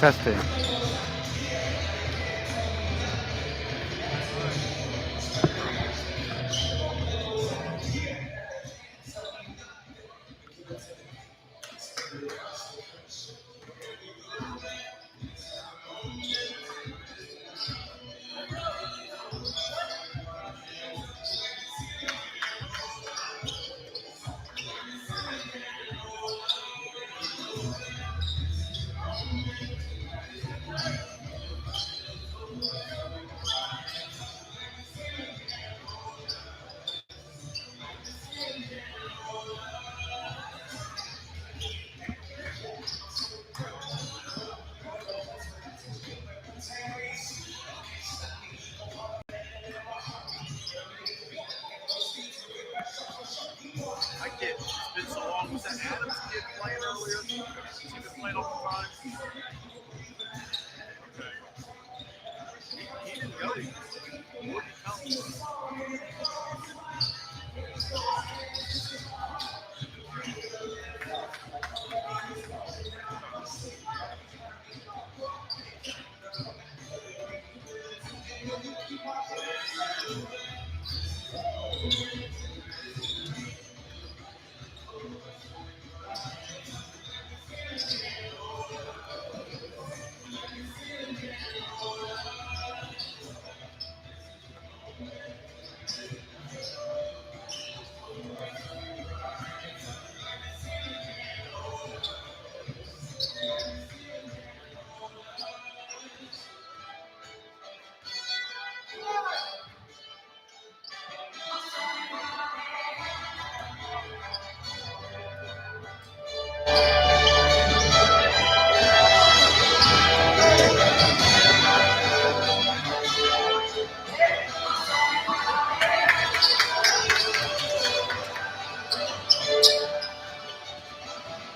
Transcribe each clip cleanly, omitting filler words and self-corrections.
marcaste? I get. It's been so long. Was that Adams kid playing earlier? Has he been playing all the time? Okay. He didn't go. Where did he come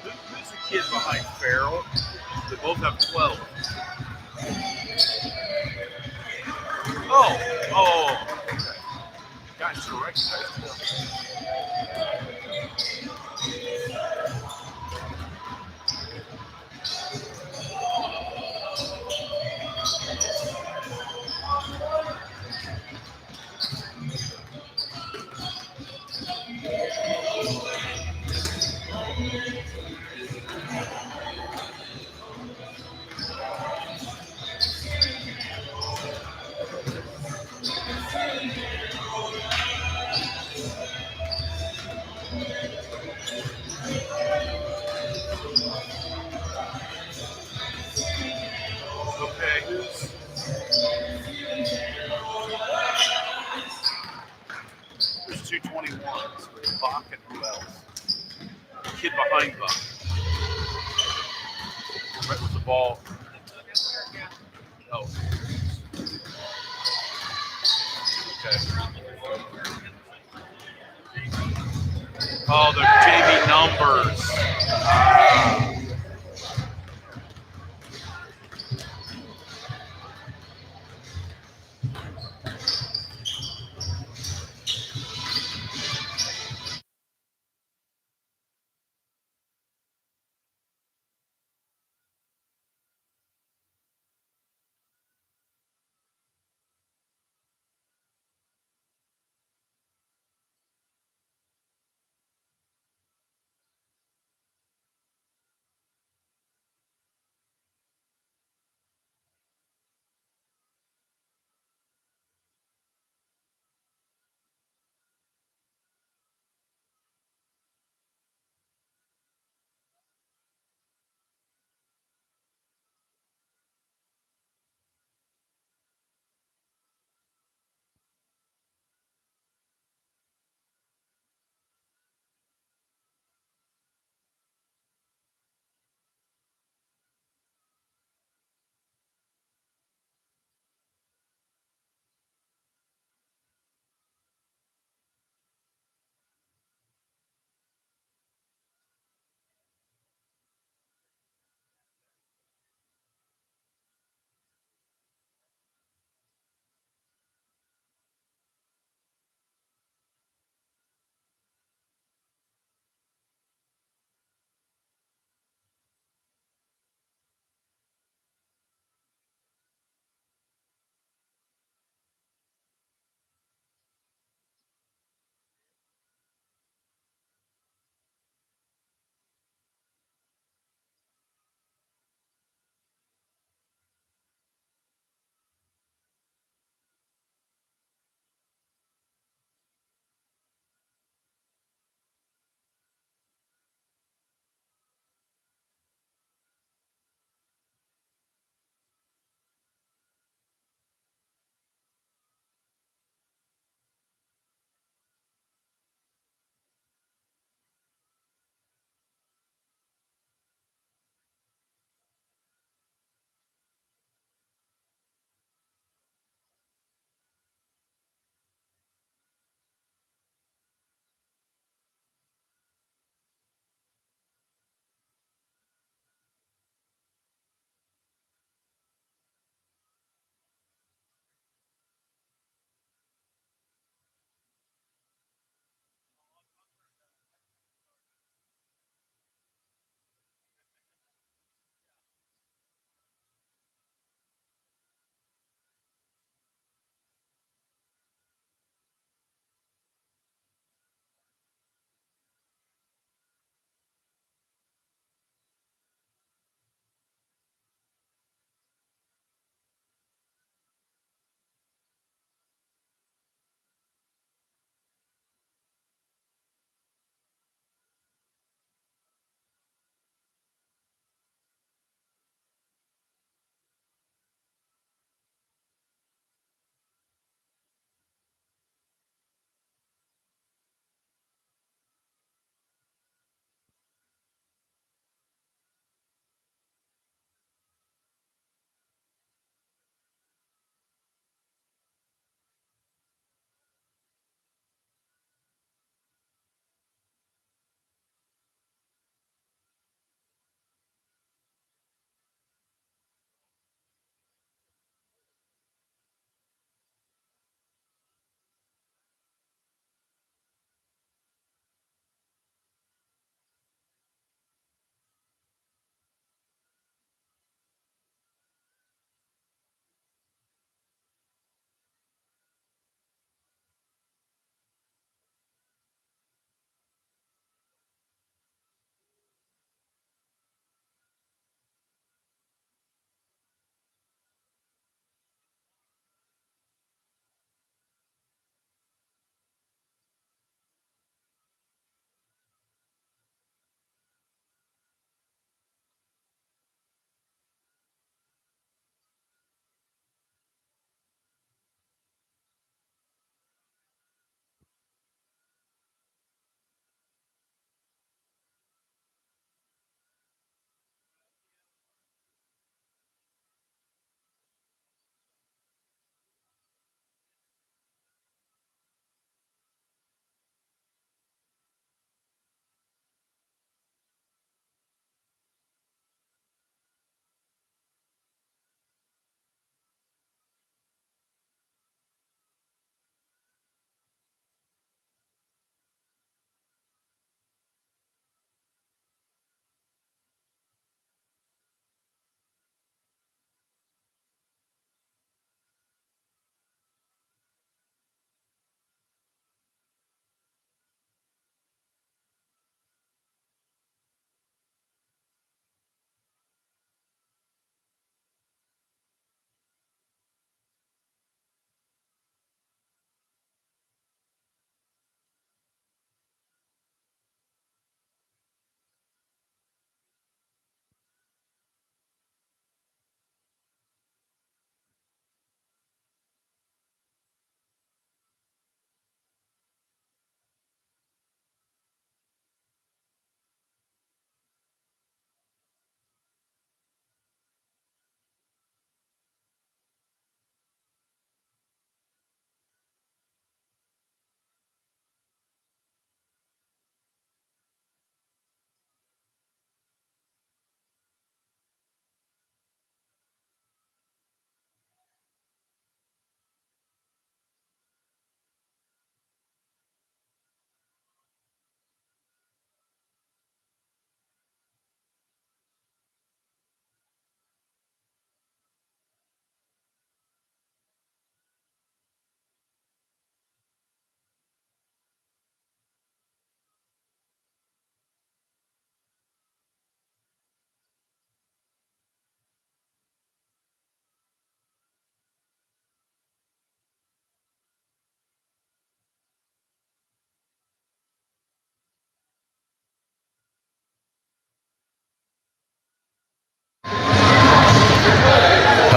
Who's the kid behind Farrell? They both have 12. Oh. Okay. Guys should have recognized him. Okay, who's there's 221s? Bach and who else? The kid behind Bach. Right with the ball. Oh. Okay. Oh, the JV numbers. Ah.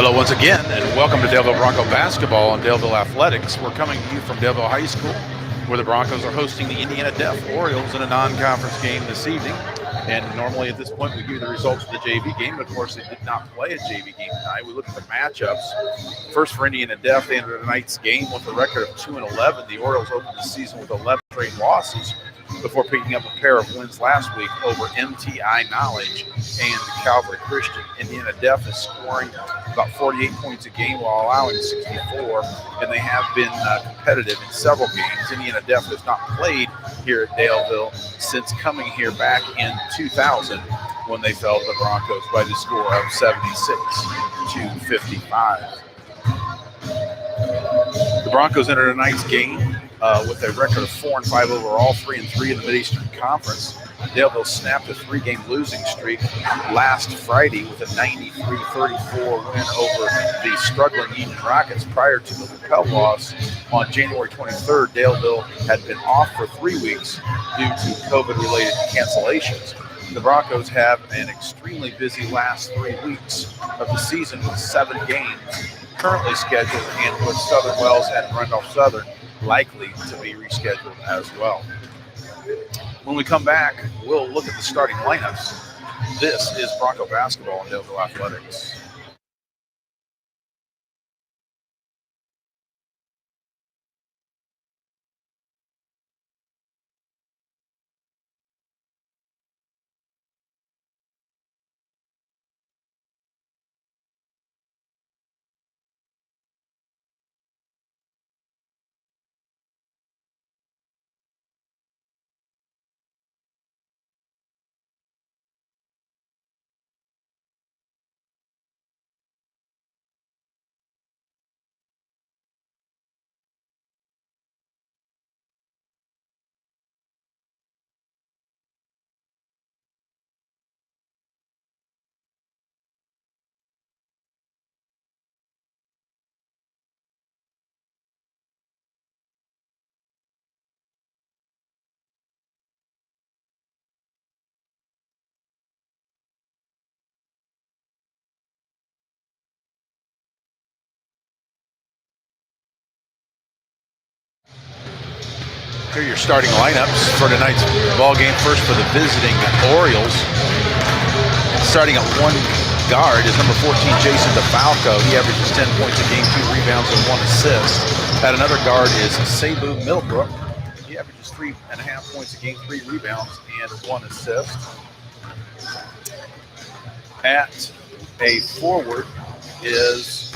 Hello once again, and welcome to Daleville Bronco Basketball and Daleville Athletics. We're coming to you from Daleville High School, where the Broncos are hosting the Indiana Deaf Orioles in a non-conference game this evening. And normally at this point we give you the results of the JV game, but of course they did not play a JV game tonight. We look at the matchups. First for Indiana Deaf, they entered tonight's game with a record of 2-11. The Orioles opened the season with 11 straight losses before picking up a pair of wins last week over MTI Knowledge and Calvary Christian. Indiana Deaf is scoring about 48 points a game while allowing 64, and they have been competitive in several games. Indiana Deaf has not played here at Daleville since coming here back in 2000 when they fell to the Broncos by the score of 76-55. The Broncos entered tonight's game with a record of 4-5 overall, 3-3 in the Mid-Eastern Conference. Daleville snapped a 3-game losing streak last Friday with a 93-34 win over the struggling Eden Rockets. Prior to the Lapel loss on January 23rd, Daleville had been off for 3 weeks due to COVID-related cancellations. The Broncos have an extremely busy last 3 weeks of the season with 7 games currently scheduled, and with Southern Wells and Randolph Southern likely to be rescheduled as well. When we come back, we'll look at the starting lineups. This is Bronco Basketball and Daleville Athletics. Here are your starting lineups for tonight's ball game. First for the visiting Orioles. Starting at one guard is number 14, Jason DeFalco. He averages 10 points a game, 2 rebounds, and 1 assist. At another guard is Sabu Millbrook. He averages 3.5 points a game, 3 rebounds, and 1 assist. At a forward is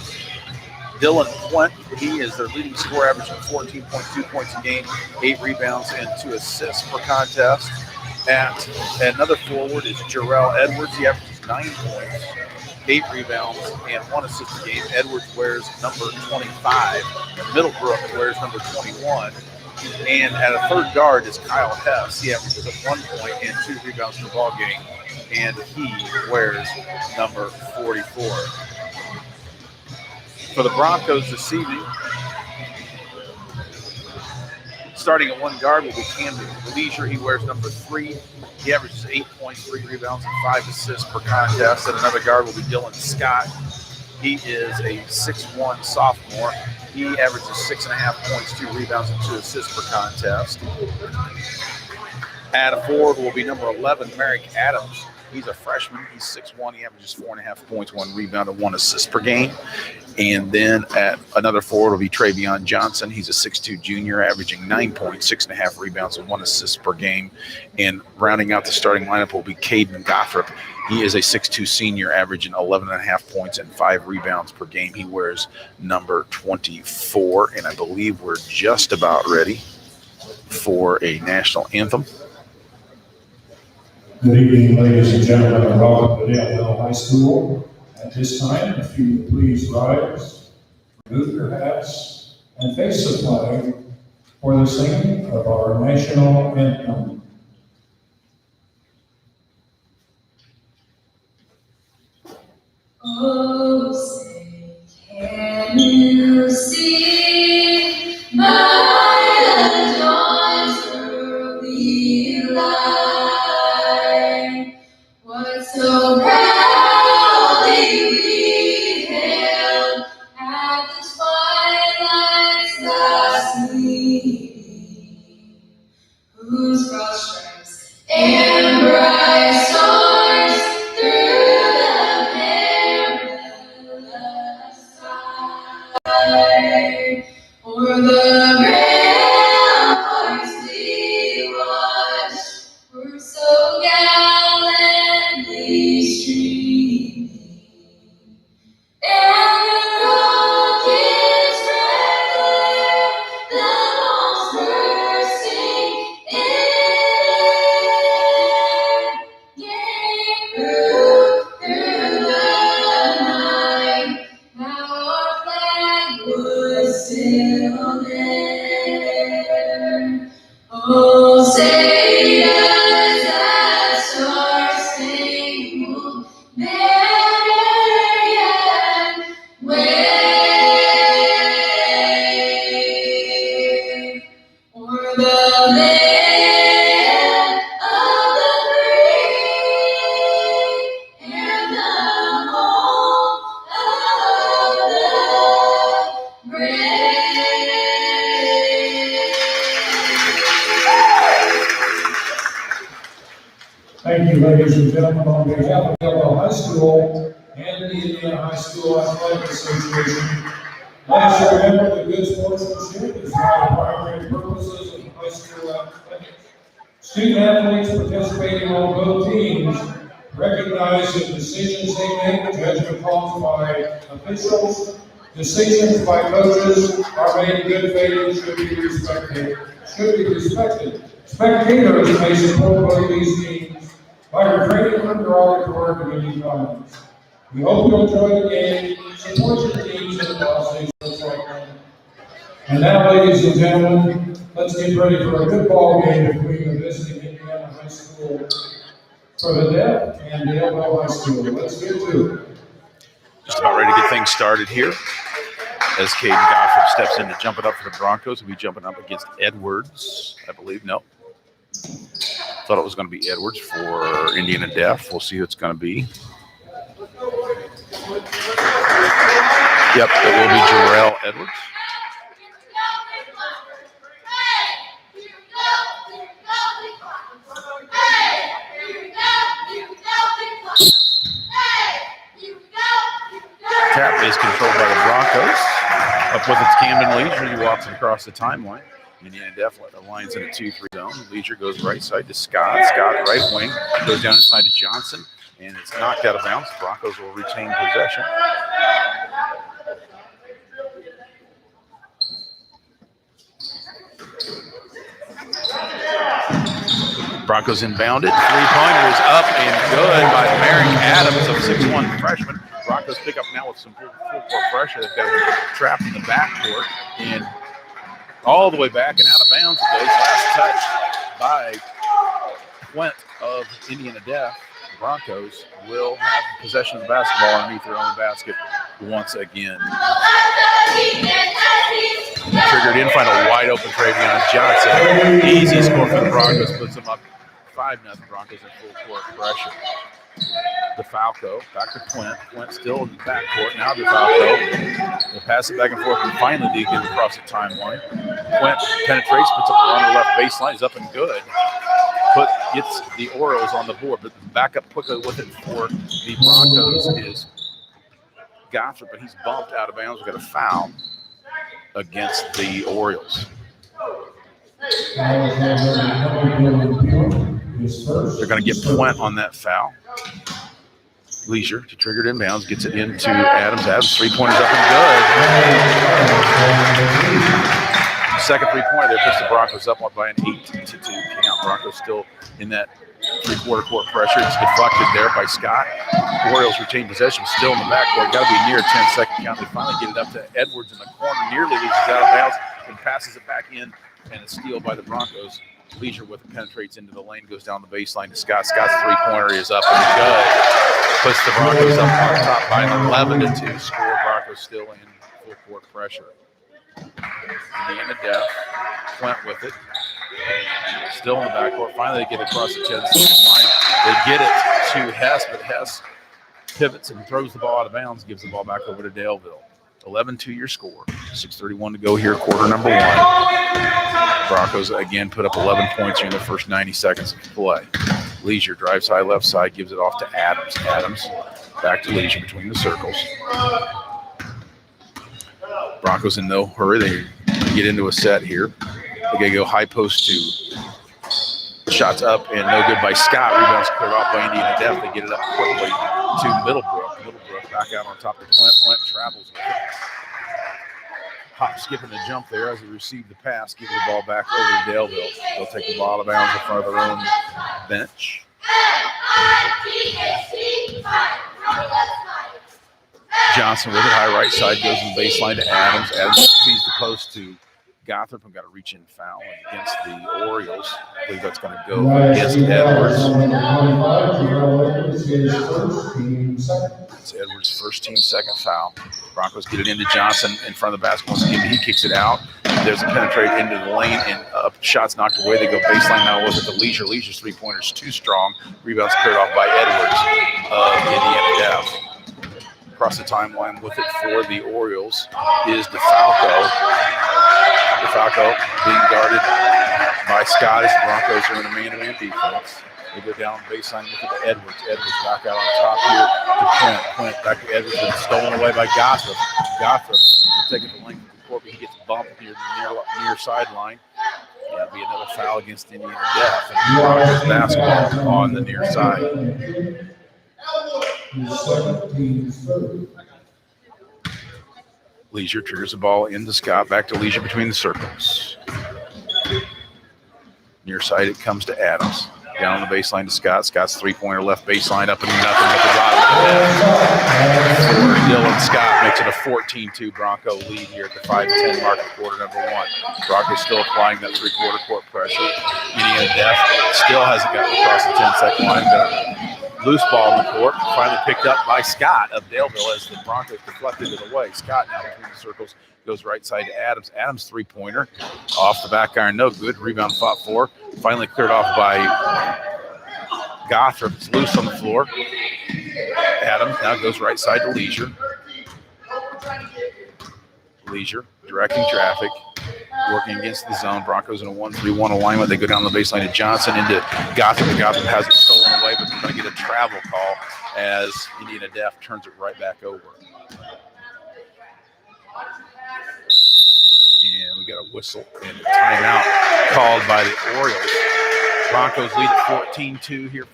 Dylan Flint. He is their leading scorer, averaging 14.2 points a game, 8 rebounds, and 2 assists per contest. At another forward is Jarrell Edwards. He averages 9 points, 8 rebounds, and 1 assist a game. Edwards wears number 25. Middlebrook wears number 21. And at a third guard is Kyle Hess. He averages 1 point and 2 rebounds per ball game, and he wears number 44. For the Broncos this evening, starting at one guard will be Camden Leisure. He wears number 3. He averages 8 points, 3 rebounds, and 5 assists per contest. And another guard will be Dylan Scott. He is a 6'1 sophomore. He averages 6.5 points, 2 rebounds, and 2 assists per contest. At a forward will be number 11, Merrick Adams. He's a freshman. He's 6'1". He averages 4.5 points, 1 rebound, and 1 assist per game. And then at another forward will be Travion Johnson. He's a 6'2 junior, averaging 9 points, 6.5 rebounds, and 1 assist per game. And rounding out the starting lineup will be Caden Gothrop. He is a 6'2 senior, averaging 11.5 points and 5 rebounds per game. He wears number 24. And I believe we're just about ready for a national anthem. Good evening, ladies and gentlemen, and welcome to Daleville High School. At this time, if you would please rise, remove your hats, and face the flag for the singing of our national anthem. Oh, say, can you see by the dawn's early light what so proudly we hailed the ramparts we watched were so gallantly streaming, and the rockets regular, the bombs bursting in, gave proof through the night how our flag was still there. Oh, say does that star-spangled banner yet wave o'er the land of the free and the home of the brave. Thank you, ladies and gentlemen, on behalf of Delville High School and the Indiana High School Athletic Association. Last year, remember the good sportsmanship is one of the primary purposes of high school athletics. Student athletes participating on both teams recognize that decisions they make, judgment calls by officials, decisions by coaches are made in good faith and should be respected. Spectators may support both these teams by refraining from derogatory or demeaning comments. We hope you enjoy the game, support your teams, and policies. And now, ladies and gentlemen, let's get ready for a good ball game between the visiting Indiana High School for the deaf and Delville High School. Let's get to it. Just about ready to get things started here. As Caden Gofford steps in to jump it up for the Broncos. He'll be jumping up against Edwards, I believe. No. Thought it was going to be Edwards for Indiana Deaf. We'll see who it's going to be. Yep, it will be Jarrell Edwards. Tap is controlled by the Broncos. Up with its Camden Leisure, he walks it across the timeline. Indiana Deaf lines in a 2-3 zone. Leisure goes right side to Scott. Scott right wing goes down inside to Johnson, and it's knocked out of bounds. The Broncos will retain possession. Broncos inbounded. Three-pointer is up and good by Merrick Adams of 6'1" freshman. Broncos pick up now with some full court pressure. They've got it trapped in the backcourt and all the way back and out of bounds it goes. Last touch by Quint of Indiana Deaf. The Broncos will have possession of the basketball underneath their own basket once again. Triggered in, find a wide open Travion Johnson. Easy score for the Broncos, puts them up 5-0. Broncos in full court pressure. DeFalco back to Quint. Quint still in the backcourt. Now DeFalco will pass it back and forth and finally they get across the timeline. Quint penetrates, puts up a run on the left baseline. He's up and good. Gets the Orioles on the board, but back up quickly with it for the Broncos is Gofford, but he's bumped out of bounds. We've got a foul against the Orioles. They're going to get Quint on that foul. Leisure to trigger it inbounds, gets it into Adams. Adams, three-pointer's up and good. Second three-pointer there puts the Broncos up by an 8-2 count. Broncos still in that three-quarter court pressure. It's deflected there by Scott. The Orioles retain possession, still in the backcourt. Got to be near a 10-second count. They finally get it up to Edwards in the corner. Nearly loses out of bounds and passes it back in, and it's steal by the Broncos. Leisure with it penetrates into the lane, goes down the baseline to Scott. Scott's three-pointer is up and good. Puts the Broncos up on top by an 11-2 score. Broncos still in full court pressure. Indiana Deaf went with it. Still in the backcourt. Finally, they get across the 10-second line. They get it to Hess, but Hess pivots and throws the ball out of bounds, gives the ball back over to Daleville. 11-2 your score. 6:31 to go here, quarter number one. Broncos again put up 11 points in the first 90 seconds of play. Leisure drives high left side, gives it off to Adams. Adams back to Leisure between the circles. Broncos in no hurry. They get into a set here. They're going to go high post to shots up and no good by Scott. Rebounds cleared off by Indiana Def. They get it up quickly to Middlebrook. Middlebrook back out on top of Flint. Flint travels with it. Hop, skipping the jump there as he received the pass, giving the ball back over to Daleville. They'll take the ball out of bounds in front of their own bench. Johnson with it, high right side, goes to the baseline to Adams. Adams feeds the post to Gothrop and got a reach in foul against the Orioles. I believe that's going to go against Edwards. It's Edwards' first team second foul. Broncos get it into Johnson in front of the basketball. He kicks it out. There's a penetrate into the lane and shots knocked away. They go baseline now. Was it to Leisure? Leisure's three-pointer's too strong. Rebounds cleared off by Edwards of Indiana Def. Across the timeline with it for the Orioles is DeFalco. DeFalco being guarded by Scott as the Broncos are in a man-to-man defense. They go down baseline with it to Edwards. Edwards back out on top here to Clint. Clint back to Edwards and stolen away by Gothrop. Gothrop will take it the length of the court, but he gets bumped near the near sideline. That'll be another foul against Indiana Def. And Broncos basketball on the near side. Leisure triggers the ball into Scott. Back to Leisure between the circles. Near side, it comes to Adams. Down on the baseline to Scott. Scott's three-pointer left baseline up and nothing but the bottom of the net. Dylan Scott makes it a 14-2 Bronco lead here at the 5-10 mark of quarter number one. Broncos still applying that three-quarter court pressure. Indiana Def still hasn't gotten across the 10-second line. Got a loose ball in the court. Finally picked up by Scott of Daleville as the Broncos deflected it away. Scott now between the circles. Goes right side to Adams. Adams three-pointer off the back iron, no good. Rebound fought for. Finally cleared off by Gothrop. It's loose on the floor. Adams now goes right side to Leisure. Leisure directing traffic, working against the zone. Broncos in a 1-3-1 alignment. They go down the baseline to Johnson into Gothrop. Gothrop has it stolen away, but they're going to get a travel call as Indiana Def turns it right back over. And we got a whistle and a timeout called by the Orioles. Broncos lead at 14-2 here,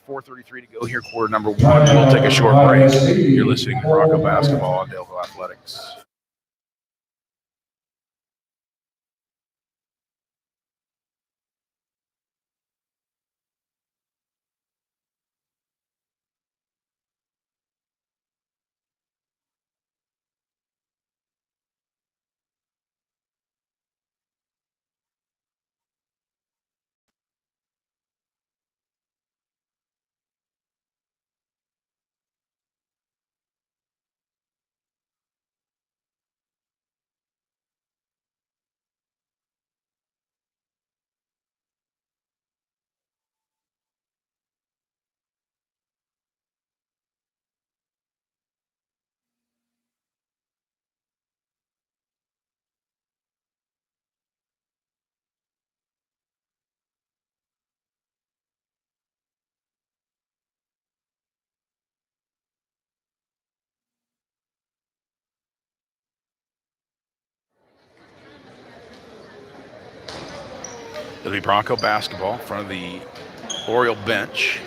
4:33 to go here, quarter number one. We'll take a short break. You're listening to Bronco Basketball on Daleville Athletics. It'll be Bronco basketball in front of the Oriole bench.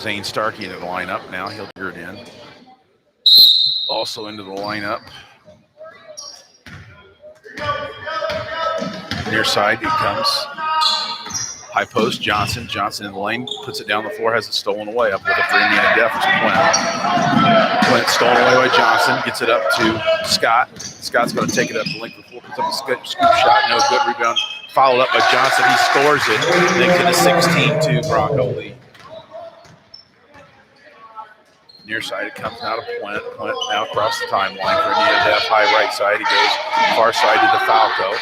Zane Starkey into the lineup now. He'll gear it in. Also into the lineup. Near side, it comes. High post, Johnson. Johnson in the lane, puts it down the floor, has it stolen away. Up with it for Indiana Def. It's Clint stolen away by Johnson. Gets it up to Scott. Scott's going to take it up the length of the floor. Puts up a scoop shot. No good. Rebound followed up by Johnson. He scores it. Makes it a 16-2 Bronco lead. Near side, it comes now to Flint. Flint now across the timeline for Indiana Def. High right side, he goes far side to DeFalco.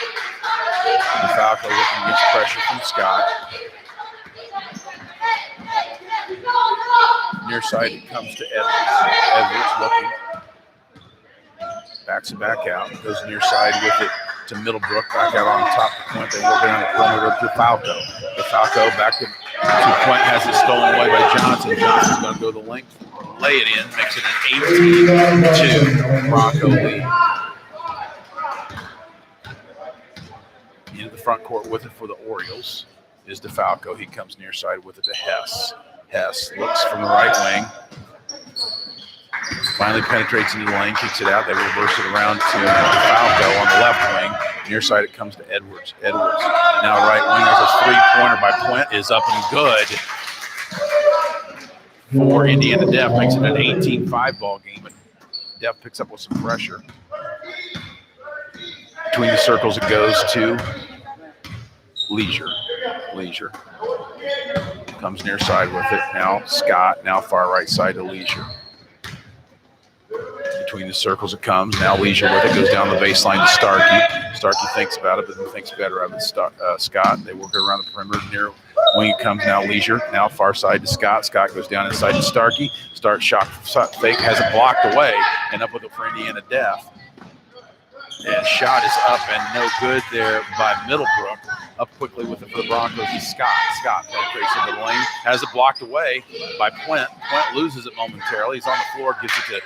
DeFalco looking against pressure from Scott. Near side, it comes to Edwards. Edwards looking. Backs it back out. Goes near side with it to Middlebrook. Back out on top of Point. They work around the perimeter to DeFalco. DeFalco back to Point. Has it stolen away by Johnson. Johnson's going to go the length. Lay it in. Makes it an 18-2 Bronco lead. Into the front court with it for the Orioles is DeFalco. He comes near side with it to Hess. Hess looks from the right wing. Finally penetrates into the lane, kicks it out. They reverse it around to DeFalco on the left wing. Near side it comes to Edwards. Edwards now right wing. There's a three-pointer by Plint, is up and good for Indiana Def. Makes it an 18-5 ball game, and Def picks up with some pressure. Between the circles it goes to Leisure. Leisure comes near side with it. Now Scott, now far right side to Leisure. Between the circles it comes. Now Leisure with it. Goes down the baseline to Starkey. Starkey thinks about it, but then thinks better of it. Scott. They work it around the perimeter. Near wing it comes. Now Leisure. Now far side to Scott. Scott goes down inside to Starkey. Start shot fake. Has it blocked away. And up with it for Indiana Def. And shot is up and no good there by Middlebrook. Up quickly with it for the Broncos is Scott. Scott penetrates into the lane. Has it blocked away by Plint. Plint loses it momentarily. He's on the floor. Gets it to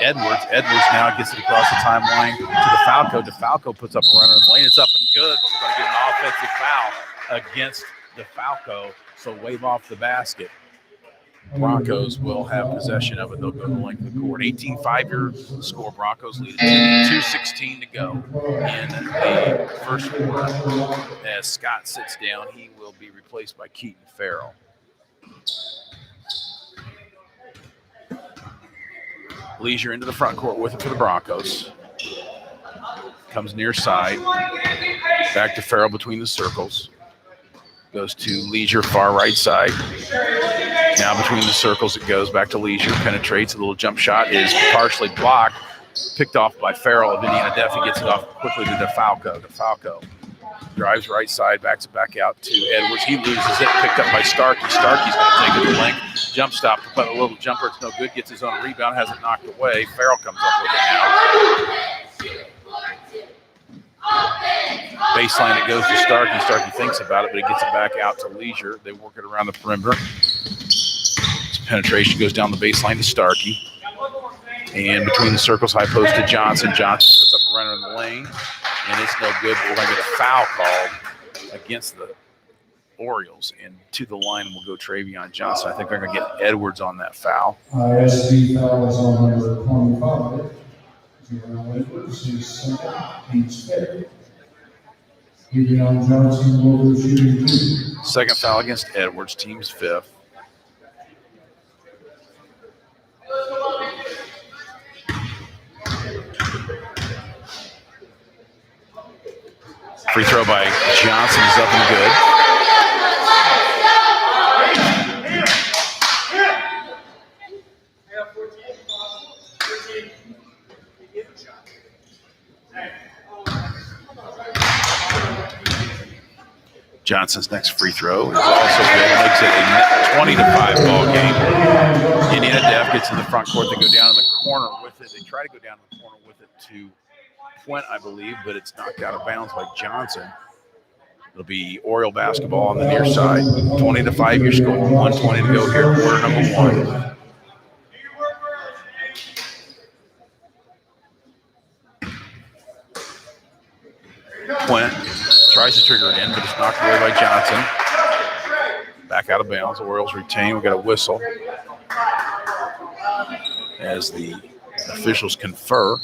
Edwards. Edwards now gets it across the timeline to DeFalco. DeFalco puts up a runner in the lane. It's up and good, but we're going to get an offensive foul against DeFalco. So wave off the basket. Broncos will have possession of it. They'll go the length of the court. 18-5 your score. Broncos lead it 2:16 to go in the first quarter. As Scott sits down, he will be replaced by Keaton Farrell. Leisure into the front court with it for the Broncos. Comes near side. Back to Farrell between the circles. Goes to Leisure, far right side. Now between the circles it goes. Back to Leisure. Penetrates. A little jump shot is partially blocked. Picked off by Farrell of Indiana Def. He gets it off quickly to DeFalco. DeFalco drives right side. Backs it back out to Edwards. He loses it. Picked up by Starkey. Starkey's going to take it to length. Jump stop. Put a little jumper. It's no good. Gets his own rebound. Has it knocked away. Farrell comes up with it now. Baseline it goes to Starkey. Starkey thinks about it, but he gets it back out to Leisure. They work it around the perimeter. Penetration goes down the baseline to Starkey. And between the circles, high post to Johnson. Johnson puts up a runner in the lane. And it's no good, but we're going to get a foul called against the Orioles. And to the line will go Travion Johnson. I think they're going to get Edwards on that foul. ISD foul is on number 25. Travion Edwards, his second, team's fifth. Travion Johnson will go shooting two. Second foul against Edwards, team's fifth. Free throw by Johnson is up and good. Johnson's next free throw is also good. Makes it a 20-5 ball game. Indiana Def gets in the front court. They go down in the corner with it. They try to go down in the corner with it to Plint, I believe, but it's knocked out of bounds by Johnson. It'll be Oriole basketball on the near side. 20-5 your score. 1:20 to go here, quarter number one. Plint tries to trigger it in, but it's knocked away by Johnson. Back out of bounds. The Orioles retain. We've got a whistle as the officials confer.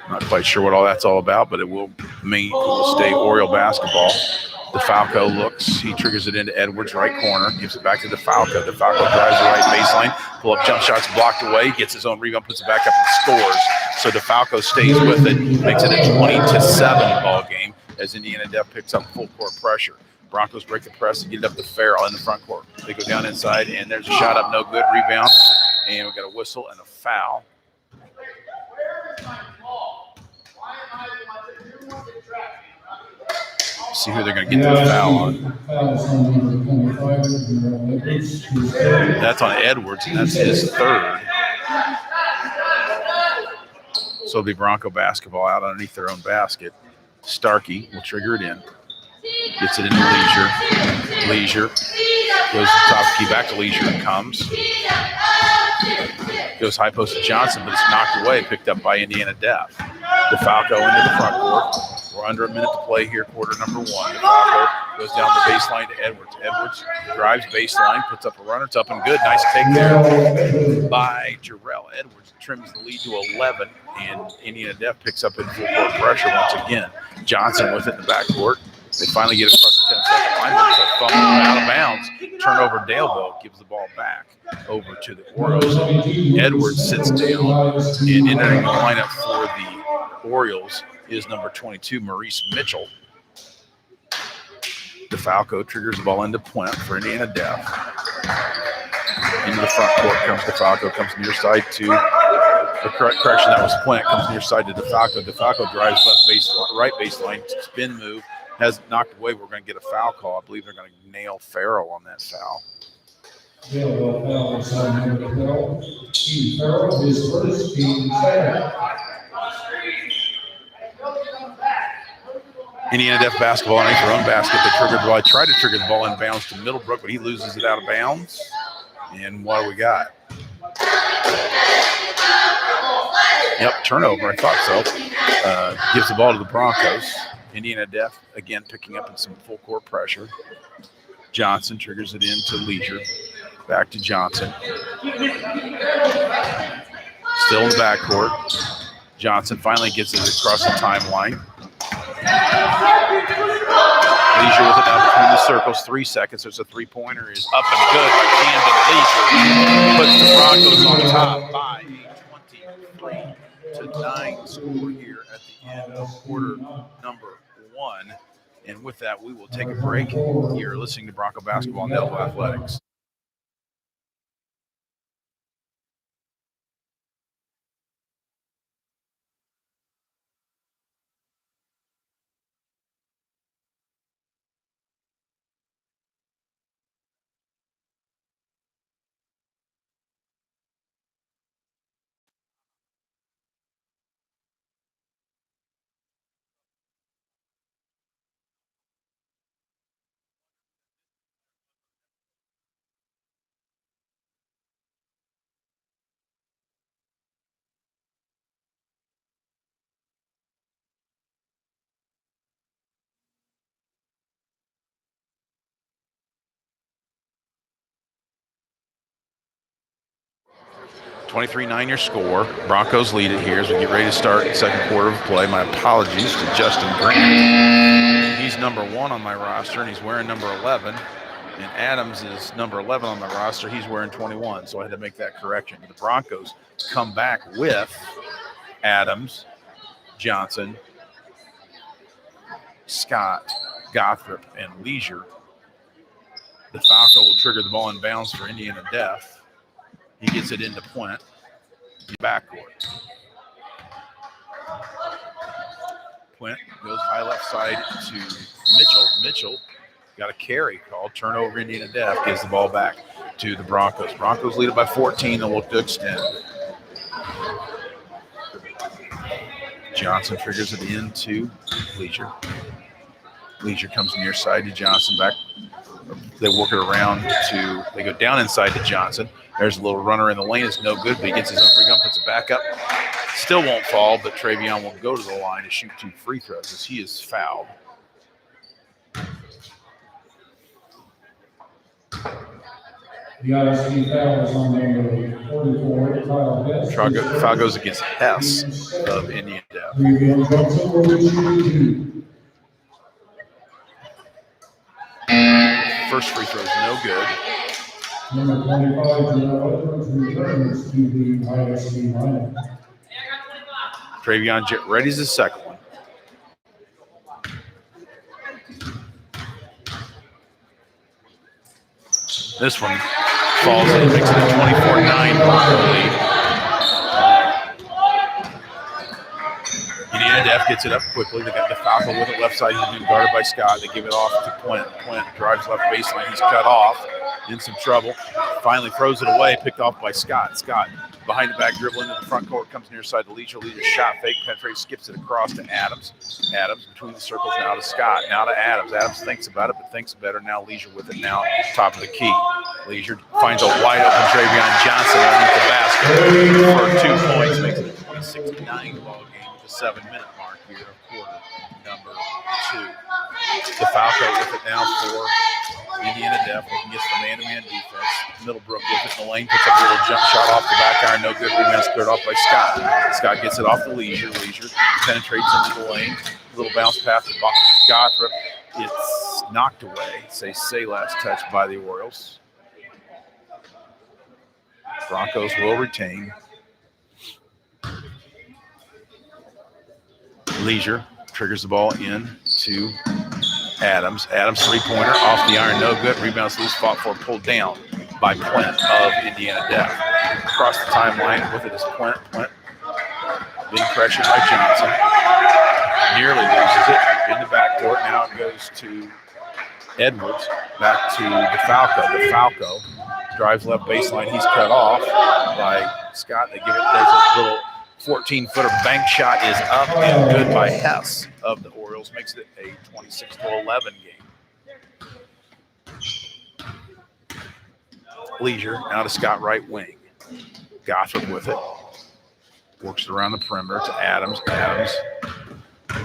Not quite sure what all that's all about, but it will stay Oriole basketball. DeFalco looks. He triggers it into Edwards, right corner. Gives it back to DeFalco. DeFalco drives the right baseline. Pull-up jump shots blocked away. Gets his own rebound, puts it back up and scores. So DeFalco stays with it. Makes it a 20-7 ball game as Indiana Def picks up full court pressure. Broncos break the press and get it up to Farrell in the front court. They go down inside, and there's a shot up, no good. Rebound. And we've got a whistle and a foul. See who they're going to get the foul on. That's on Edwards, and that's his third. So it'll be Bronco basketball out underneath their own basket. Starkey will trigger it in. Gets it into Leisure. Leisure Goes to the top key, back to Leisure. Comes. Goes high post to Johnson, but it's knocked away, picked up by Indiana Deaf. DeFalco into the front court. We're under a minute to play here, quarter number 1. DeFalco goes down the baseline to Edwards. Edwards drives baseline, puts up a runner. It's up and good. Nice take there by Jarrell. Edwards trims the lead to 11, and Indiana Deaf picks up in full court pressure once again. Johnson with it in the backcourt. They finally get across the 10-second line, but it's a fumble out of bounds. Turnover, Daleville gives the ball back over to the Orioles. Edwards sits down, and entering the lineup for the Orioles is number 22, Maurice Mitchell. DeFalco triggers the ball into Puent for Indiana Deaf. Into the front court comes DeFalco, comes near side to the correction. That was Puent, comes near side to DeFalco. DeFalco drives right baseline, spin move, has knocked away. We're going to get a foul call. I believe they're going to nail Farrell on that foul. Foul is on number 12. Steve Farrell, his first team foul. Indiana Deaf basketball underneath their own basket. They triggered the ball. Tried to trigger the ball inbounds to Middlebrook, but he loses it out of bounds. And what do we got? Yep, turnover. I thought so. Gives the ball to the Broncos. Indiana Deaf, again, picking up in some full court pressure. Johnson triggers it into Leisure. Back to Johnson. Still in the backcourt. Johnson finally gets it across the timeline. Leisure with it now between the circles. 3 seconds. There's a three-pointer. Is up and good by Camden Leisure. Puts the Broncos on top by a 23-9 score here at the end of quarter number 1. And with that, we will take a break. You're listening to Bronco Basketball and Delta Athletics. $23-9 your score. Broncos lead it here as we get ready to start the second quarter of play. My apologies to Justin Grant. He's number 1 on my roster, and he's wearing number 11. And Adams is number 11 on my roster. He's wearing 21, so I had to make that correction. The Broncos come back with Adams, Johnson, Scott, Gothrop, and Leisure. The Falco will trigger the ball in bounds for Indiana Deaf. He gets it into Puent. Backcourt. Puent goes high left side to Mitchell. Mitchell got a carry called. Turnover, Indiana Deaf gives the ball back to the Broncos. Broncos lead it by 14. They'll look to extend. Johnson triggers it into Leisure. Leisure comes near side to Johnson. Back. They work it around to, they go down inside to Johnson. There's a little runner in the lane. It's no good, but he gets his own rebound, puts it back up. Still won't fall, but Travion will go to the line to shoot 2 free throws as he is fouled. The ISD foul is on number 44, Kyle Hess. Foul goes against Hess of Indiana Deaf. First free throw is no good. Number 25, Jarrell Edwards returns to the ISD lineup. Travion ready's the second one. This one falls and makes it a 24-9 Bronco lead. Indiana Deaf gets it up quickly. They got DeFalco with it left side. He's being guarded by Scott. They give it off to Puent. Puent drives left baseline. He's cut off. In some trouble. Finally throws it away. Picked off by Scott. Scott Behind the back dribble into the front court, comes near side to Leisure. Leisure shot fake, penetrates, skips it across to Adams. Adams between the circles, now to Scott, now to Adams. Adams thinks about it, but thinks better. Now Leisure with it, now top of the key. Leisure finds a wide open Travion Johnson underneath the basket for 2 points, makes it a 26-9 ball game with the 7-minute mark here of quarter number 2. DeFalco with it now for Indiana Def, looking against the man-to-man defense. Middlebrook with it in the lane, puts up a little jump shot off the back iron, no good. Rebound's cleared off by Scott. Scott gets it off to Leisure. Leisure penetrates into the lane. Little bounce pass to Gothrop. It's knocked away. Say last touch by the Orioles. Broncos will retain. Leisure triggers the ball in to Adams. Adams three-pointer off the iron, no good. Rebounds loose, fought for, pulled down by Plint of Indiana Def. Across the timeline with it is Plint. Plint being pressured by Johnson. Nearly loses it in the backcourt. Now it goes to Edwards. Back to DeFalco. DeFalco drives left baseline. He's cut off by Scott. They give it. There's a little 14-footer bank shot is up and good by Hess of the Orioles. Makes it a 26-11 game. Leisure now to Scott right wing. Gothrop with it. Works it around the perimeter to Adams. Adams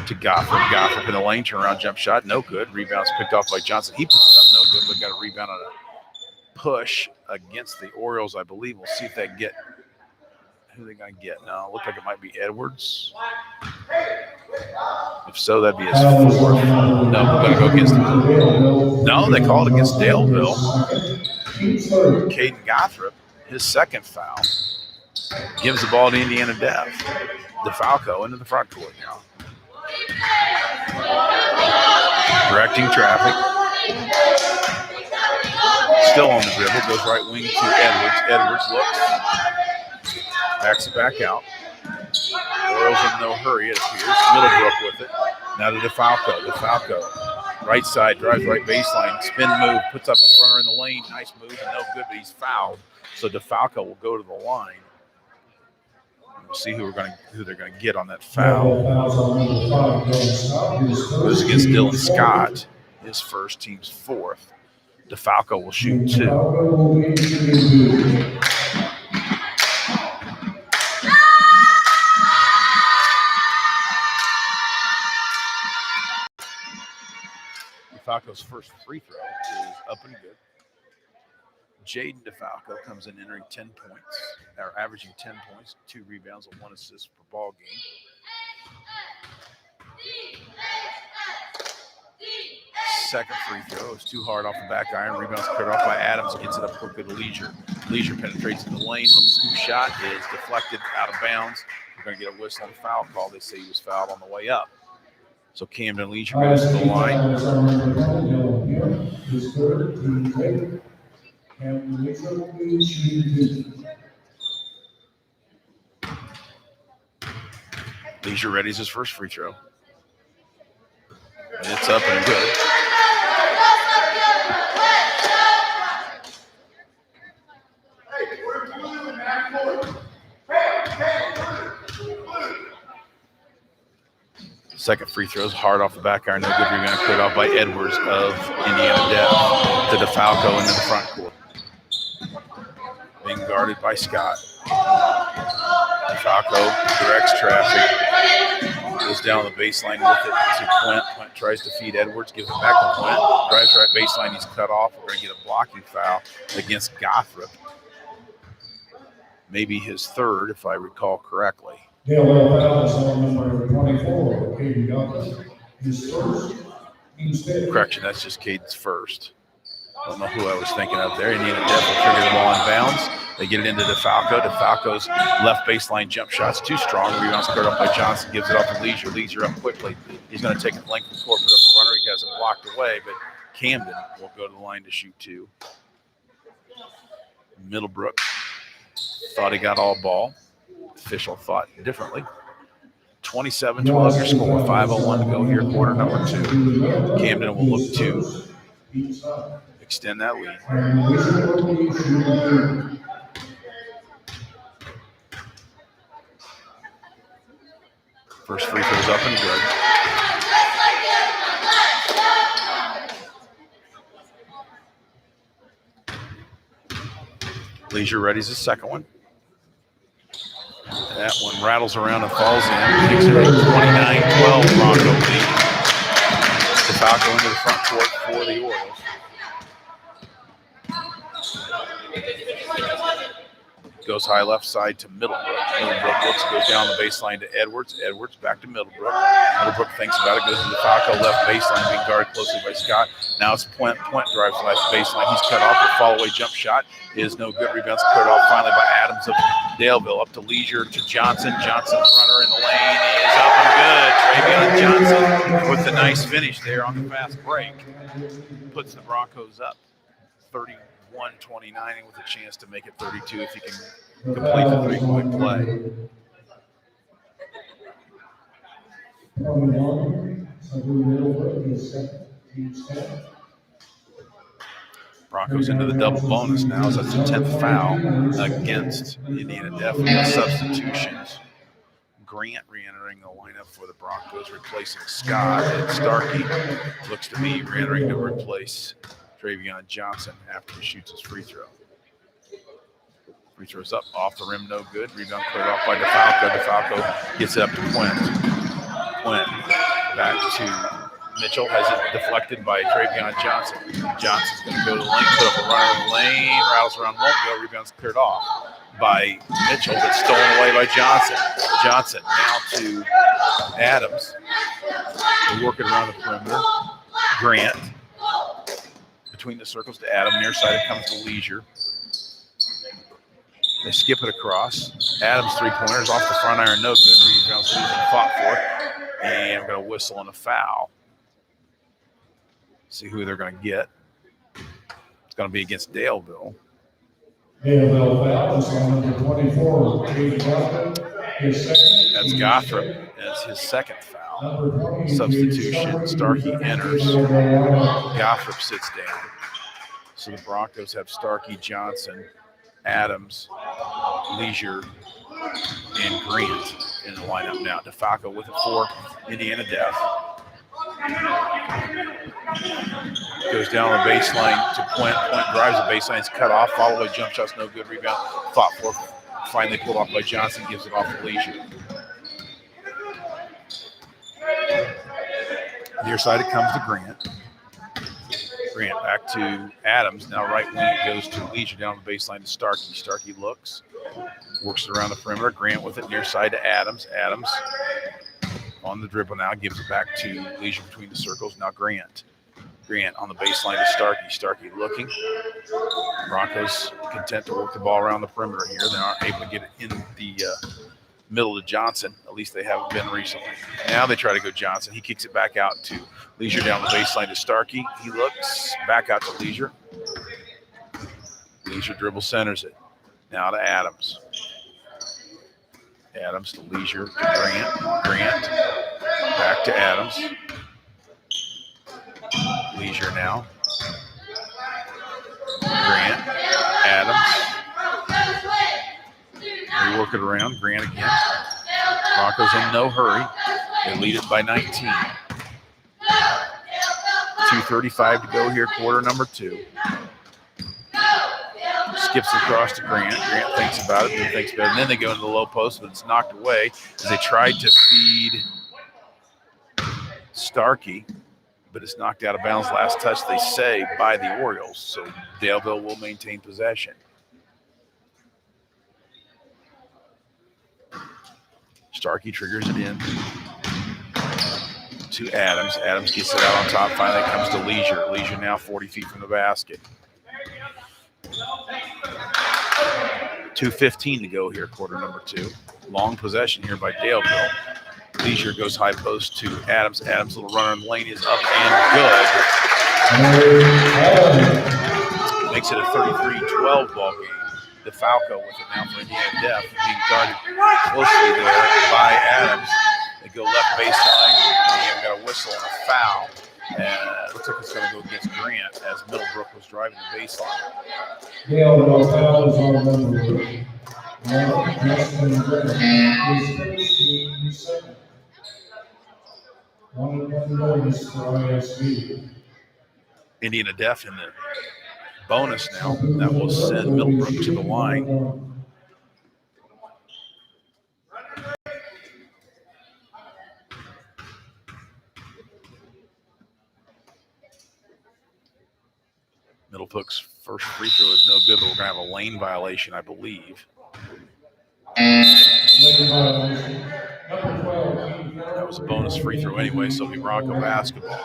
to Gothrop. Gothrop in the lane. Turnaround jump shot. No good. Rebounds picked off by Johnson. He puts it up. No good. But got a rebound on a push against the Orioles, I believe. We'll see if they get who they going to get. No, it looked like it might be Edwards. If so, that'd be his fourth. No, we're going to go against him. No, they called against Daleville. Caden Gothrop, his second foul. Gives the ball to Indiana Def. DeFalco into the front court now. Directing traffic. Still on the dribble. Goes right wing to Edwards. Edwards looks. Backs it back out. Orioles in no hurry, it appears. Middlebrook with it. Now to DeFalco. DeFalco. Right side, drives right baseline. Spin move, puts up a runner in the lane. Nice move, and no good, but he's fouled. So DeFalco will go to the line. We'll see who they're going to get on that foul. It was against Dylan Scott, his first, team's fourth. DeFalco will shoot 2. DeFalco's first free throw is up and good. Jaden DeFalco comes in entering 10 points, or averaging 10 points, 2 rebounds, and 1 assist per ball game. Second free throw is too hard off the back iron. Rebounds cleared off by Adams. Gets it up quickly to Leisure. Leisure penetrates in the lane. Little scoop shot is deflected out of bounds. We're going to get a whistle and foul call. They say he was fouled on the way up. So Camden Leisure goes to the line. Leisure readies his first free throw. And it's up and good. Second free throw is hard off the back iron. No good rebound. Cleared off by Edwards of Indiana Def to DeFalco into the front court. Being guarded by Scott. DeFalco directs traffic. Goes down the baseline with it to Plint. Plint tries to feed Edwards. Gives it back to Plint. Drives right baseline. He's cut off. We're going to get a blocking foul against Gothrop. Maybe his third, if I recall correctly. Correction, that's just Caden's first. I don't know who I was thinking of there. Indiana Def will trigger the ball in bounds. They get it into DeFalco. DeFalco's left baseline jump shot's too strong. Rebound's cleared up by Johnson. Gives it off to Leisure. Leisure up quickly. He's going to take the length of the court, put up a runner. He has it blocked away, but Camden will go to the line to shoot 2. Middlebrook thought he got all ball. Official thought differently. 27-12 your score. 5:01 to go here, quarter number 2. Camden will look to extend that lead. First free throw's up and good. Leisure readies the second one. That one rattles around and falls in. Takes it 29-12 Bronco lead. DeFalco into the front court for the Orioles. Goes high left side to Middlebrook. Middlebrook looks, goes down the baseline to Edwards. Edwards back to Middlebrook. Middlebrook thinks about it, goes to DeFalco left baseline, being guarded closely by Scott. Now it's Puent. Puent drives left baseline. He's cut off. The fall-away jump shot is no good. Rebounds cleared off finally by Adams of Daleville. Up to Leisure to Johnson. Johnson's runner in the lane is up and good. Travion Johnson with the nice finish there on the fast break. Puts the Broncos up 31-29 with a chance to make it 32 if he can complete the three-point play. Broncos into the double bonus now as that's the 10th foul against Indiana Def. Substitutions. Grant re-entering the lineup for the Broncos, replacing Scott. And Starkey looks to be re-entering to replace Travion Johnson after he shoots his free throw. Free throw's up, off the rim, no good. Rebound cleared off by DeFalco. DeFalco gets it up to Puent. Puent back to Mitchell, has it deflected by Travion Johnson. Johnson's going to go to the lane, put up a runner in the lane, rattles around, won't go. Rebound's cleared off by Mitchell, but stolen away by Johnson. Johnson now to Adams. They're working around the perimeter. Grant between the circles to Adam. Near side it comes to Leisure. They skip it across. Adams three-pointers off the front iron, no good. Rebounds Leisure fought for it. And we're going to whistle on a foul. See who they're going to get. It's going to be against Daleville. Daleville foul is on number 24. That's Gothrop. That's his second foul. Substitution. Starkey enters. Gothrop sits down. So the Broncos have Starkey, Johnson, Adams, Leisure, and Grant in the lineup now. DeFalco with it for Indiana Def. Goes down the baseline to Puent. Puent drives the baseline. It's cut off. Followed by jump shots. No good. Rebound. Fought for. Finally pulled off by Johnson. Gives it off to Leisure. Near side it comes to Grant. Grant back to Adams. Now right wing it goes to Leisure down the baseline to Starkey. Starkey looks. Works it around the perimeter. Grant with it near side to Adams. Adams on the dribble now. Gives it back to Leisure between the circles. Now Grant. Grant on the baseline to Starkey. Starkey looking. Broncos content to work the ball around the perimeter here. They aren't able to get it in the middle to Johnson. At least they haven't been recently. Now they try to go Johnson. He kicks it back out to Leisure down the baseline to Starkey. He looks back out to Leisure. Leisure dribble centers it. Now to Adams. Adams to Leisure to Grant. Grant back to Adams. Leisure now. Grant. Adams. They work it around. Grant again. Broncos in no hurry. They lead it by 19. 2:35 to go here, quarter number 2. Skips across to Grant. Grant thinks about it, then thinks about it. And then they go into the low post, but it's knocked away as they tried to feed Starkey, but it's knocked out of bounds. Last touch, they say, by the Orioles. So Daleville will maintain possession. Starkey triggers it in to Adams. Adams gets it out on top. Finally comes to Leisure. Leisure now 40 feet from the basket. 2:15 to go here, quarter number 2. Long possession here by Daleville. Leisure goes high post to Adams. Adams' little runner in the lane is up and good. Makes it a 33-12 ball game. DeFalco with it now for Indiana Def, being guarded closely there by Adams. They go left baseline, and got a whistle and a foul. And it looks like it's going to go against Grant as Middlebrook was driving the baseline. Daleville foul is on number 1. 1 bonus for ISD. Indiana Deaf in the bonus now. That will send Middlebrook to the line. Middlebrook's first free throw is no good, but we're going to have a lane violation, I believe. That was a bonus free throw anyway, so it'll be Bronco basketball.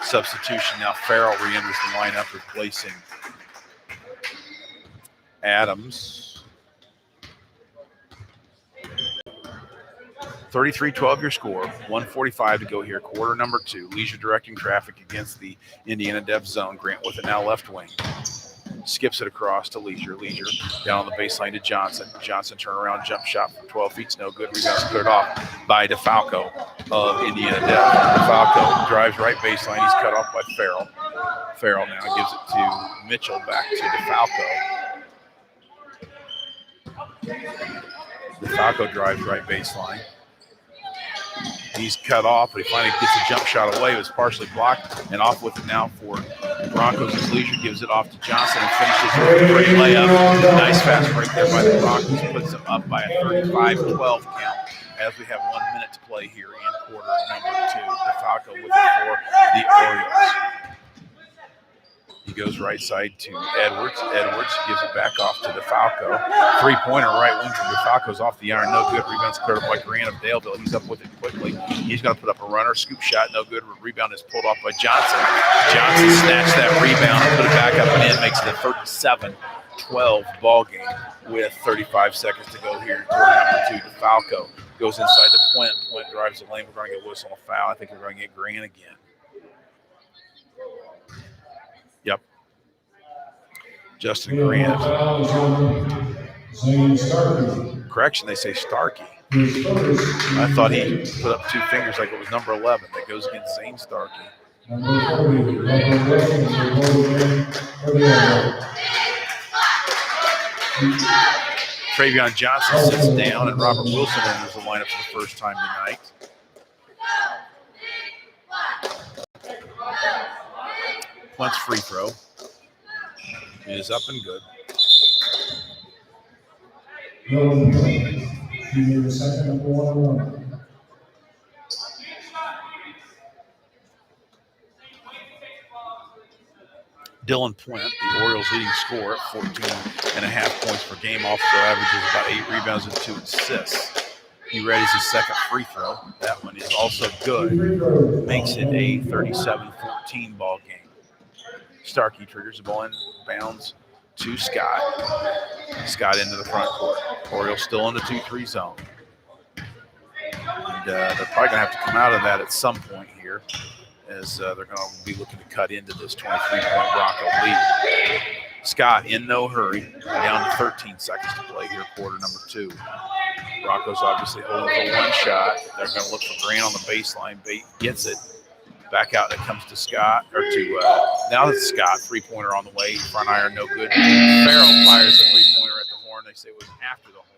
Substitution now. Farrell re-enters the lineup, replacing Adams. 33-12 your score. 1:45 to go here. Quarter number 2. Leisure directing traffic against the Indiana Deaf zone. Grant with it now left wing. Skips it across to Leisure. Leisure down on the baseline to Johnson. Johnson turnaround jump shot from 12 feet. No good. Rebound's cleared off by DeFalco of Indiana Deaf. DeFalco drives right baseline. He's cut off by Farrell. Farrell now gives it to Mitchell. Back to DeFalco. DeFalco drives right baseline. He's cut off, but he finally gets a jump shot away. It was partially blocked, and off with it now for Broncos as Leisure gives it off to Johnson and finishes with a great layup. Nice fast break there by the Broncos. Puts them up by a 35-12 count as we have 1 minute to play here in quarter number 2. DeFalco with it for the Orioles. He goes right side to Edwards. Edwards gives it back off to DeFalco. Three-pointer right wing from DeFalco's off the iron. No good. Rebound's cleared up by Grant of Daleville. He's up with it quickly. He's going to put up a runner. Scoop shot. No good. Rebound is pulled off by Johnson. Johnson snatched that rebound and put it back up and in. Makes it a 37-12 ball game with 35 seconds to go here in quarter number 2. DeFalco goes inside to Plint. Plint drives the lane. We're going to get whistle a foul. I think we're going to get Grant again. Yep. Justin Grant. Correction, they say Starkey. I thought he put up 2 fingers like it was number 11. That goes against Zane Starkey. Travion Johnson sits down, and Robert Wilson enters the lineup for the first time tonight. Plint's free throw is up and good. Dylan Plint, the Orioles' leading scorer, 14.5 points per game, also averages about 8 rebounds and 2 assists. He readies his second free throw. That one is also good. Makes it a 37-14 ball game. Starkey triggers the ball in bounds to Scott. Scott into the front court. Orioles still in the 2-3 zone. And they're probably going to have to come out of that at some point here, as they're going to be looking to cut into this 23-point Bronco lead. Scott in no hurry, down to 13 seconds to play here, quarter number 2. Broncos obviously holding for one shot. They're going to look for Grant on the baseline. Bate gets it. Back out, it comes to Scott, or to, now it's Scott, 3-pointer on the way. Front iron, no good. Farrell fires a 3-pointer at the horn. They say it was after the horn.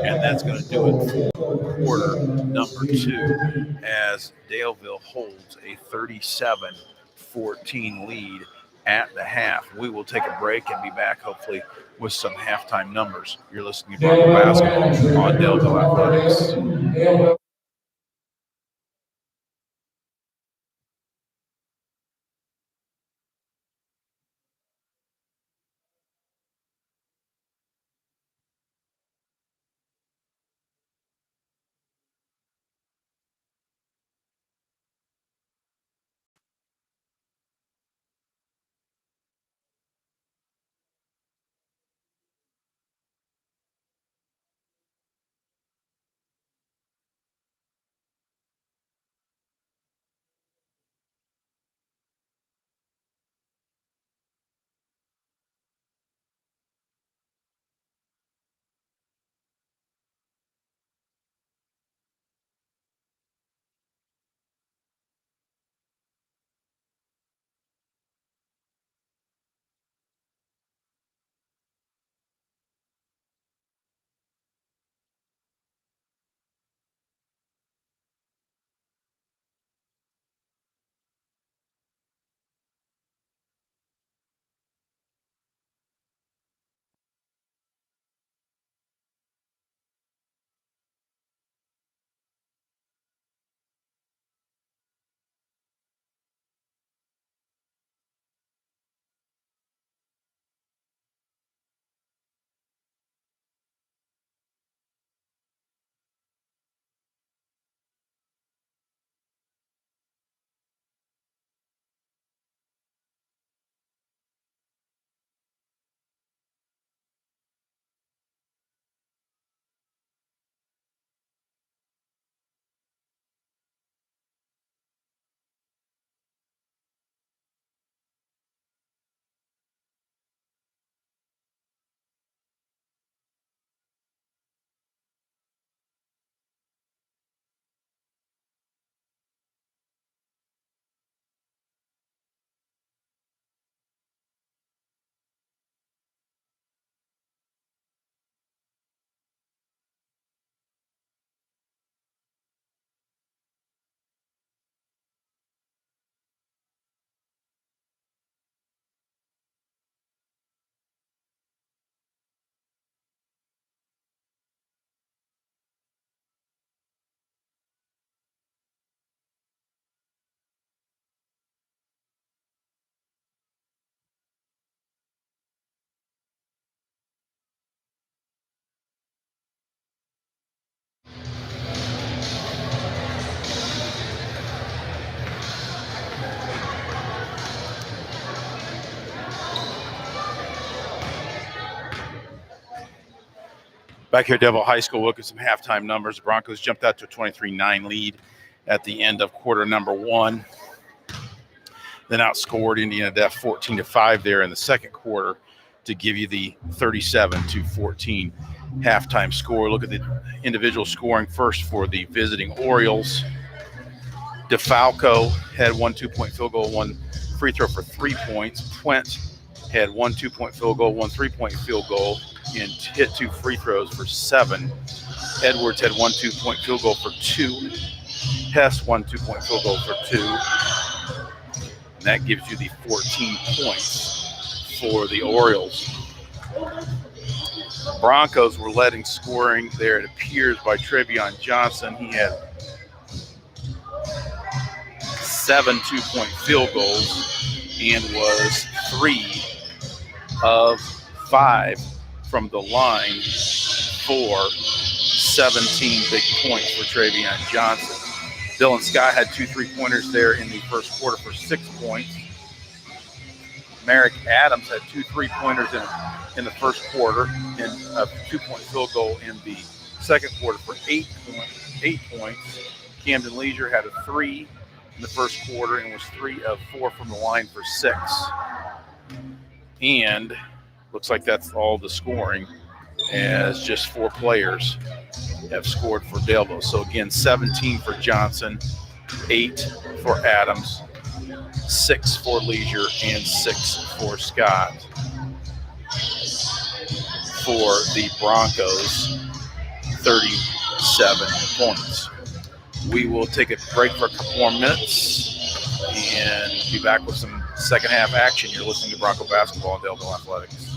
And that's going to do it for quarter number 2, as Daleville holds a 37-14 lead at the half. We will take a break and be back, hopefully, with some halftime numbers. You're listening to Bronco Basketball on Daleville Athletics. Back here at Devil High School, look at some halftime numbers. The Broncos jumped out to a 23-9 lead at the end of quarter number 1. Then outscored Indiana Def 14-5 there in the second quarter to give you the 37-14 halftime score. Look at the individual scoring first for the visiting Orioles. DeFalco had 1 2-point field goal, 1 free throw for 3 points. Puent had 1 2-point field goal, 1 3-point field goal, and hit 2 free throws for 7. Edwards had 1 2-point field goal for 2. Hess 1 2-point field goal for 2. And that gives you the 14 points for the Orioles. Broncos were led in scoring there, it appears, by Trevion Johnson. He had 7 2-point field goals and was 3 of 5 from the line for 17 big points for Trevion Johnson. Dylan Scott had 2 3-pointers there in the first quarter for 6 points. Merrick Adams had 2 3-pointers in the first quarter and a 2-point field goal in the second quarter for 8 points. Camden Leisure had a 3 in the first quarter and was 3 of 4 from the line for 6. And looks like that's all the scoring, as just 4 players have scored for Daleville. So again, 17 for Johnson, 8 for Adams, 6 for Leisure, and 6 for Scott. For the Broncos, 37 points. We will take a break for a couple more minutes and be back with some second half action. You're listening to Bronco Basketball on Daleville Athletics.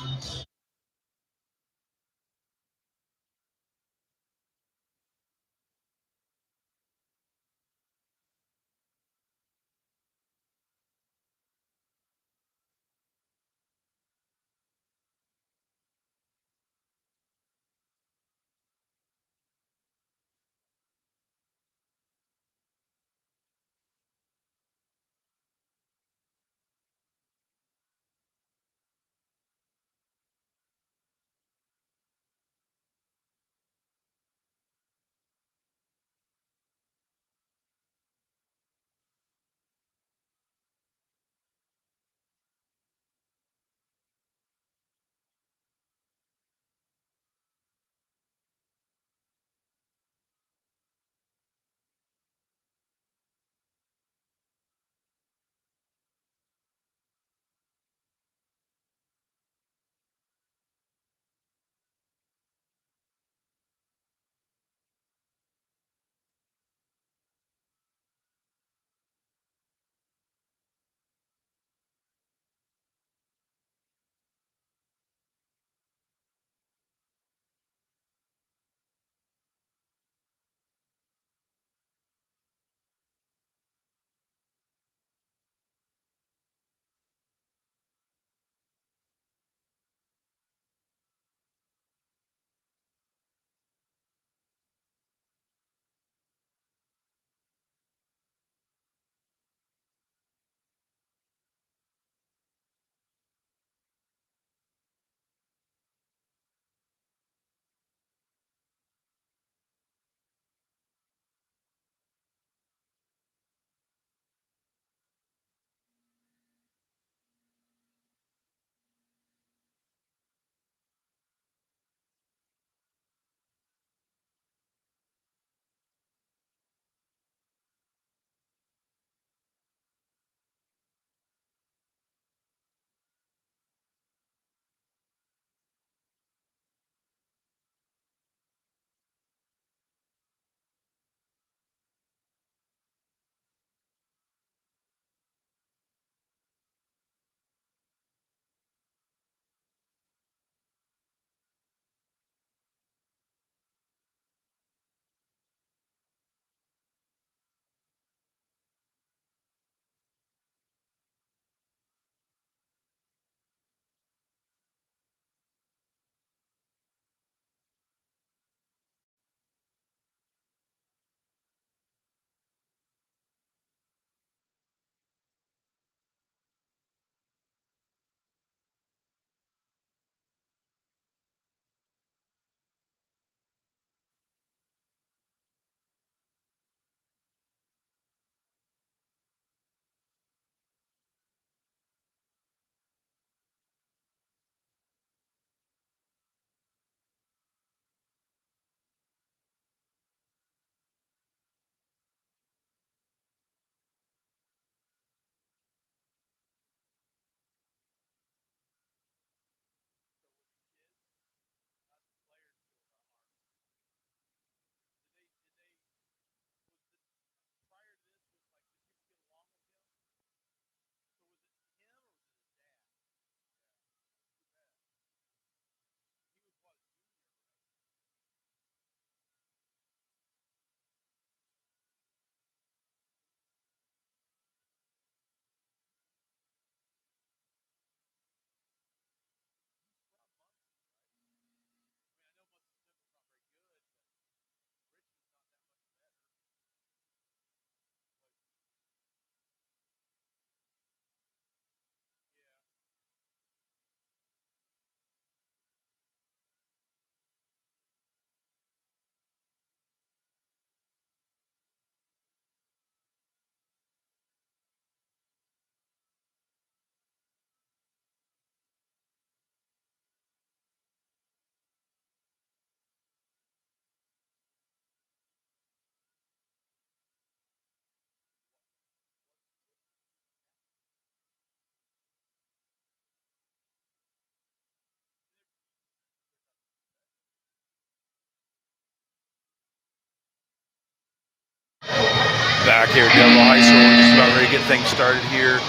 Back here at Delville High School, we're just about ready to get things started here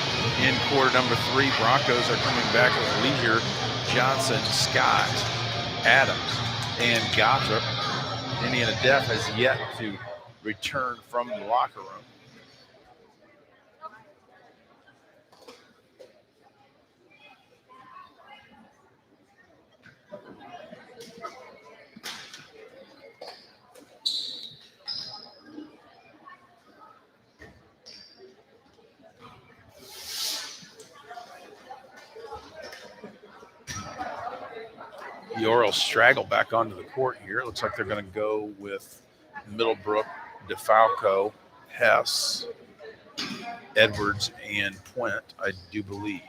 in quarter number 3. Broncos are coming back with Leisure, Johnson, Scott, Adams, and Gothrop. Indiana Deaf has yet to return from the locker room. The Orioles straggle back onto the court here. It looks like they're going to go with Middlebrook, DeFalco, Hess, Edwards, and Puent, I do believe.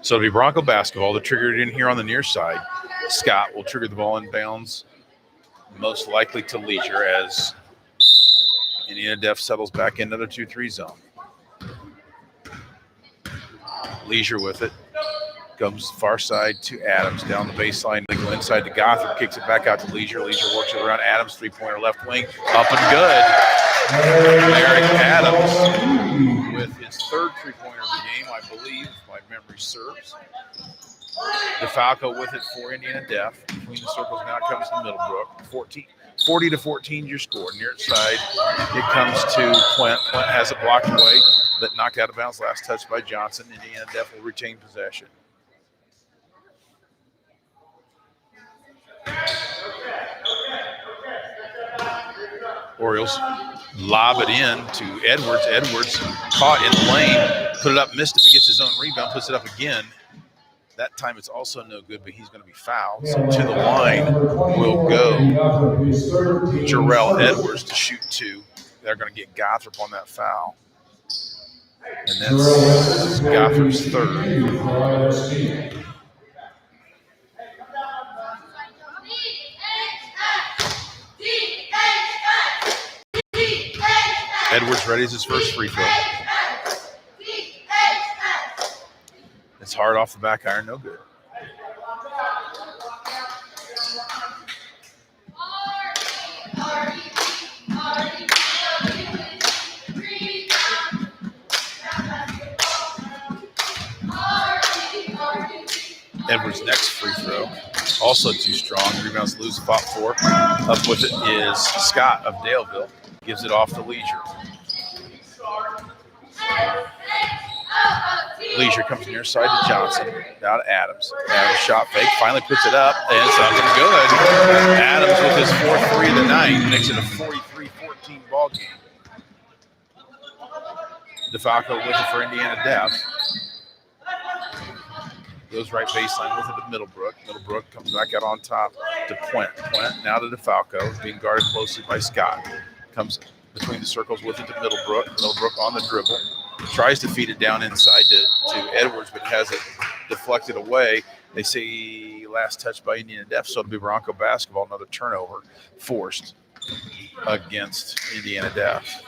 So it'll be Bronco basketball. They're triggered in here on the near side. Scott will trigger the ball in bounds, most likely to Leisure, as Indiana Deaf settles back into the 2-3 zone. Leisure with it. Comes far side to Adams, down the baseline. They go inside to Gotham, kicks it back out to Leisure. Leisure works it around Adams, three-pointer left wing, up and good. Eric Adams with his third three-pointer of the game, I believe, if my memory serves. DeFalco with it for Indiana Deaf. Between the circles now comes to Middlebrook. 40-14 your score. Near its side, it comes to Puent. Puent has it blocked away, but knocked out of bounds. Last touch by Johnson. Indiana Deaf will retain possession. Orioles lob it in to Edwards. Edwards caught in the lane, put it up, missed it, but gets his own rebound, puts it up again. That time it's also no good, but he's going to be fouled. So to the line will go Jarrell Edwards to shoot 2. They're going to get Gothrop on that foul. And that's Gothrop's third. Edwards readies his first free throw. It's hard off the back iron, no good. Edwards' next free throw, also too strong. Rebounds loose, fought for. Up with it is Scott of Daleville. Gives it off to Leisure. Leisure comes near side to Johnson. Now to Adams. Adams shot fake. Finally puts it up. And something good. Adams with his 4th 3 of the night. Makes it a 43-14 ball game. DeFalco with it for Indiana Deaf. Goes right baseline with it to Middlebrook. Middlebrook comes back out on top to Puent. Puent now to DeFalco. Being guarded closely by Scott. Comes between the circles with it to Middlebrook. Middlebrook on the dribble. Tries to feed it down inside to Edwards, but has it deflected away. They say last touch by Indiana Deaf, so it'll be Bronco basketball. Another turnover forced against Indiana Deaf.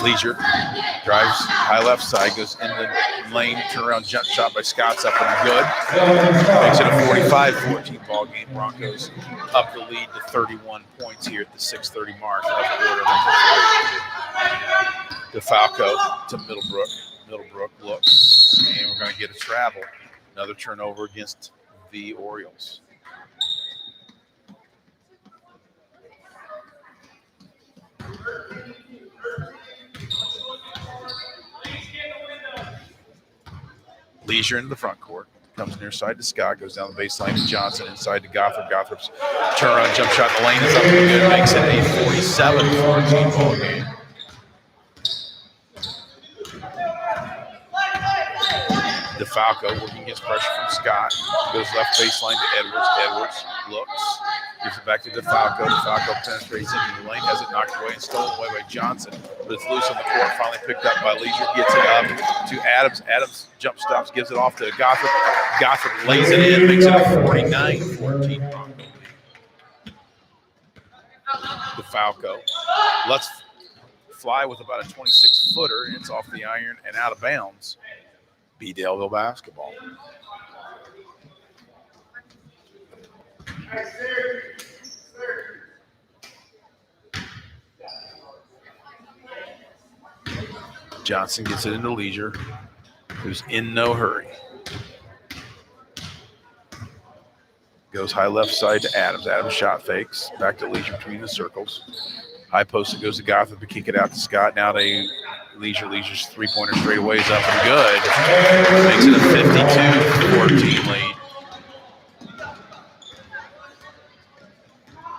Leisure drives high left side, goes in the lane, turnaround jump shot by Scott's up and good. Makes it a 45-14 ball game. Broncos up the lead to 31 points here at the 6:30 mark of quarter number 3. DeFalco to Middlebrook. Middlebrook looks, and we're going to get a travel. Another turnover against the Orioles. Leisure into the front court. Comes near side to Scott. Goes down the baseline to Johnson. Inside to Gothrop. Gothrop's turnaround jump shot in the lane is up and good. Makes it a 47-14 ball game. DeFalco working against pressure from Scott. Goes left baseline to Edwards. Edwards looks. Gives it back to DeFalco. DeFalco penetrates into the lane. Has it knocked away and stolen away by Johnson. But it's loose on the court. Finally picked up by Leisure. Gets it up to Adams. Adams jump stops. Gives it off to Gothrop. Gothrop lays it in. Makes it a 49-14 Bronco game. DeFalco. Let's fly with about a 26-footer, and it's off the iron and out of bounds. Be Daleville basketball. Johnson gets it into Leisure, who's in no hurry. Goes high left side to Adams. Adams shot fakes. Back to Leisure between the circles. High post, it goes to Gothard to kick it out to Scott. Now to Leisure. Leisure's three-pointer straight away is up and good. Makes it a 52-14 lead.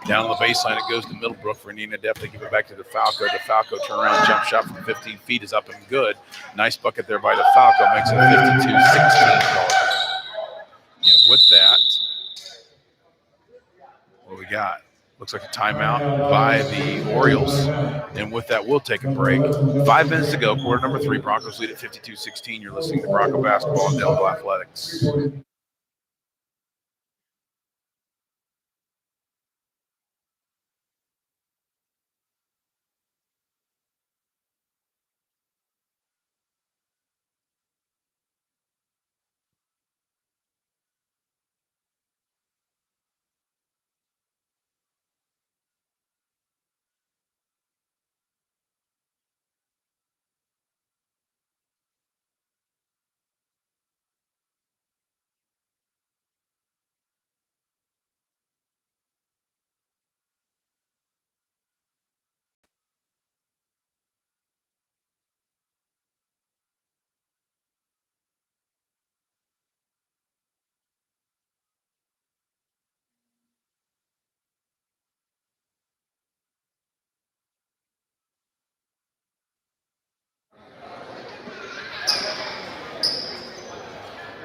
Down on the baseline, it goes to Middlebrook for Indiana Def. They give it back to DeFalco. DeFalco turnaround jump shot from 15 feet is up and good. Nice bucket there by DeFalco. Makes it a 52-16 ball. And with that, what do we got? Looks like a timeout by the Orioles. And with that, we'll take a break. 5 minutes to go. Quarter number 3. Broncos lead at 52-16. You're listening to Bronco Basketball and Daleville Athletics.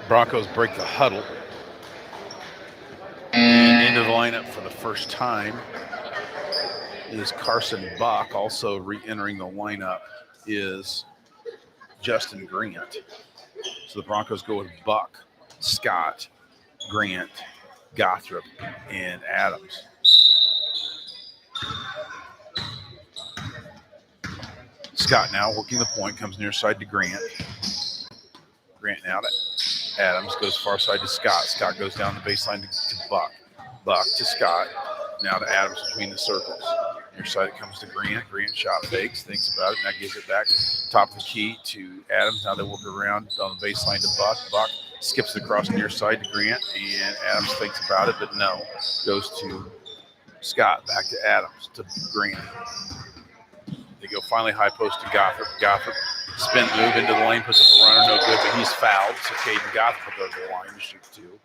Broncos break the huddle. And into the lineup for the first time is Carson Buck. Also re-entering the lineup is Justin Grant. So the Broncos go with Buck, Scott, Grant, Gothrop, and Adams. Scott now working the point, comes near side to Grant. Grant now to Adams, goes far side to Scott. Scott goes down the baseline to Buck. Buck to Scott. Now to Adams between the circles. Near side it comes to Grant. Grant shot fakes, thinks about it. Now gives it back top of the key to Adams. Now they work around on the baseline to Buck. Buck skips across near side to Grant, and Adams thinks about it, but no. Goes to Scott, back to Adams, to Grant. They go finally high post to Gothrop. Gothrop spin move into the lane, puts up a runner, no good, but he's fouled. So Caden Gothrop goes to the line to shoot 2.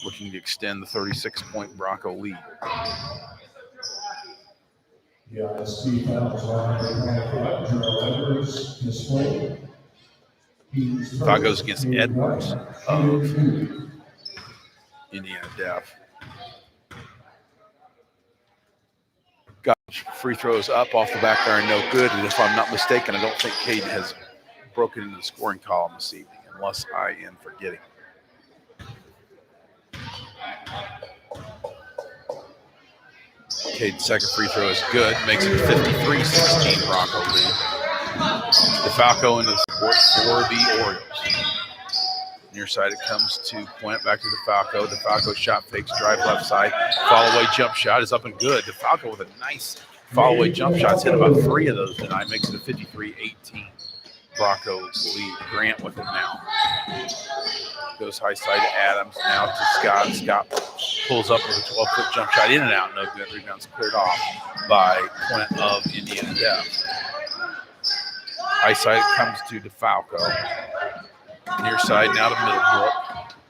Looking to extend the 36-point Bronco lead. The ISD fouls on Gerald Edwards display. Foul goes against Edwards of Indiana Def. Got free throws up off the back iron, no good. And if I'm not mistaken, I don't think Caden has broken into the scoring column this evening, unless I am forgetting. Caden's second free throw is good, makes it 53-16 Bronco lead. DeFalco into the court for the Orioles. Near side it comes to Point, back to DeFalco. DeFalco shot fakes, drive left side. Follow away jump shot is up and good. DeFalco with a nice follow away jump shot. Hit about 3 of those tonight. Makes it a 53-18 Bronco lead. Grant with it now. Goes high side to Adams, now to Scott. Scott pulls up with a 12-foot jump shot, in and out, no good. Rebound's cleared off by Point of Indiana Def. High side comes to DeFalco. Near side now to Middlebrook.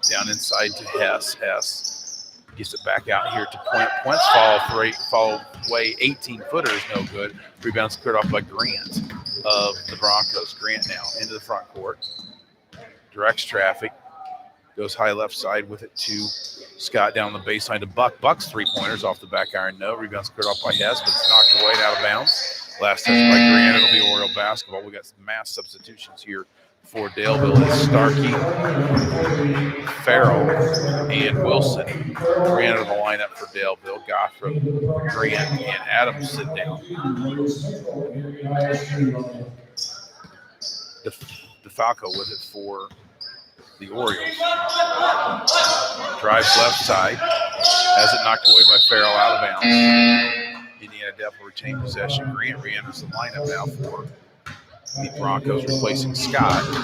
Down inside to Hess. Hess gets it back out here to Point. Point's follow away 18-footer is no good. Rebound's cleared off by Grant of the Broncos. Grant now into the front court. Directs traffic. Goes high left side with it to Scott down the baseline to Buck. Buck's 3-pointers off the back iron. No. Rebound's cleared off by Hess, but it's knocked away and out of bounds. Last touch by Grant. It'll be Oriole basketball. We got some mass substitutions here For Daleville is Starkey, Farrell, and Wilson. Grant in the lineup for Daleville. Gothrop, Grant, and Adams sit down. DeFalco with it for the Orioles. Drives left side. Has it knocked away by Farrell out of bounds. Indiana Def will retain possession. Grant re-enters the lineup now for the Broncos, replacing Scott. The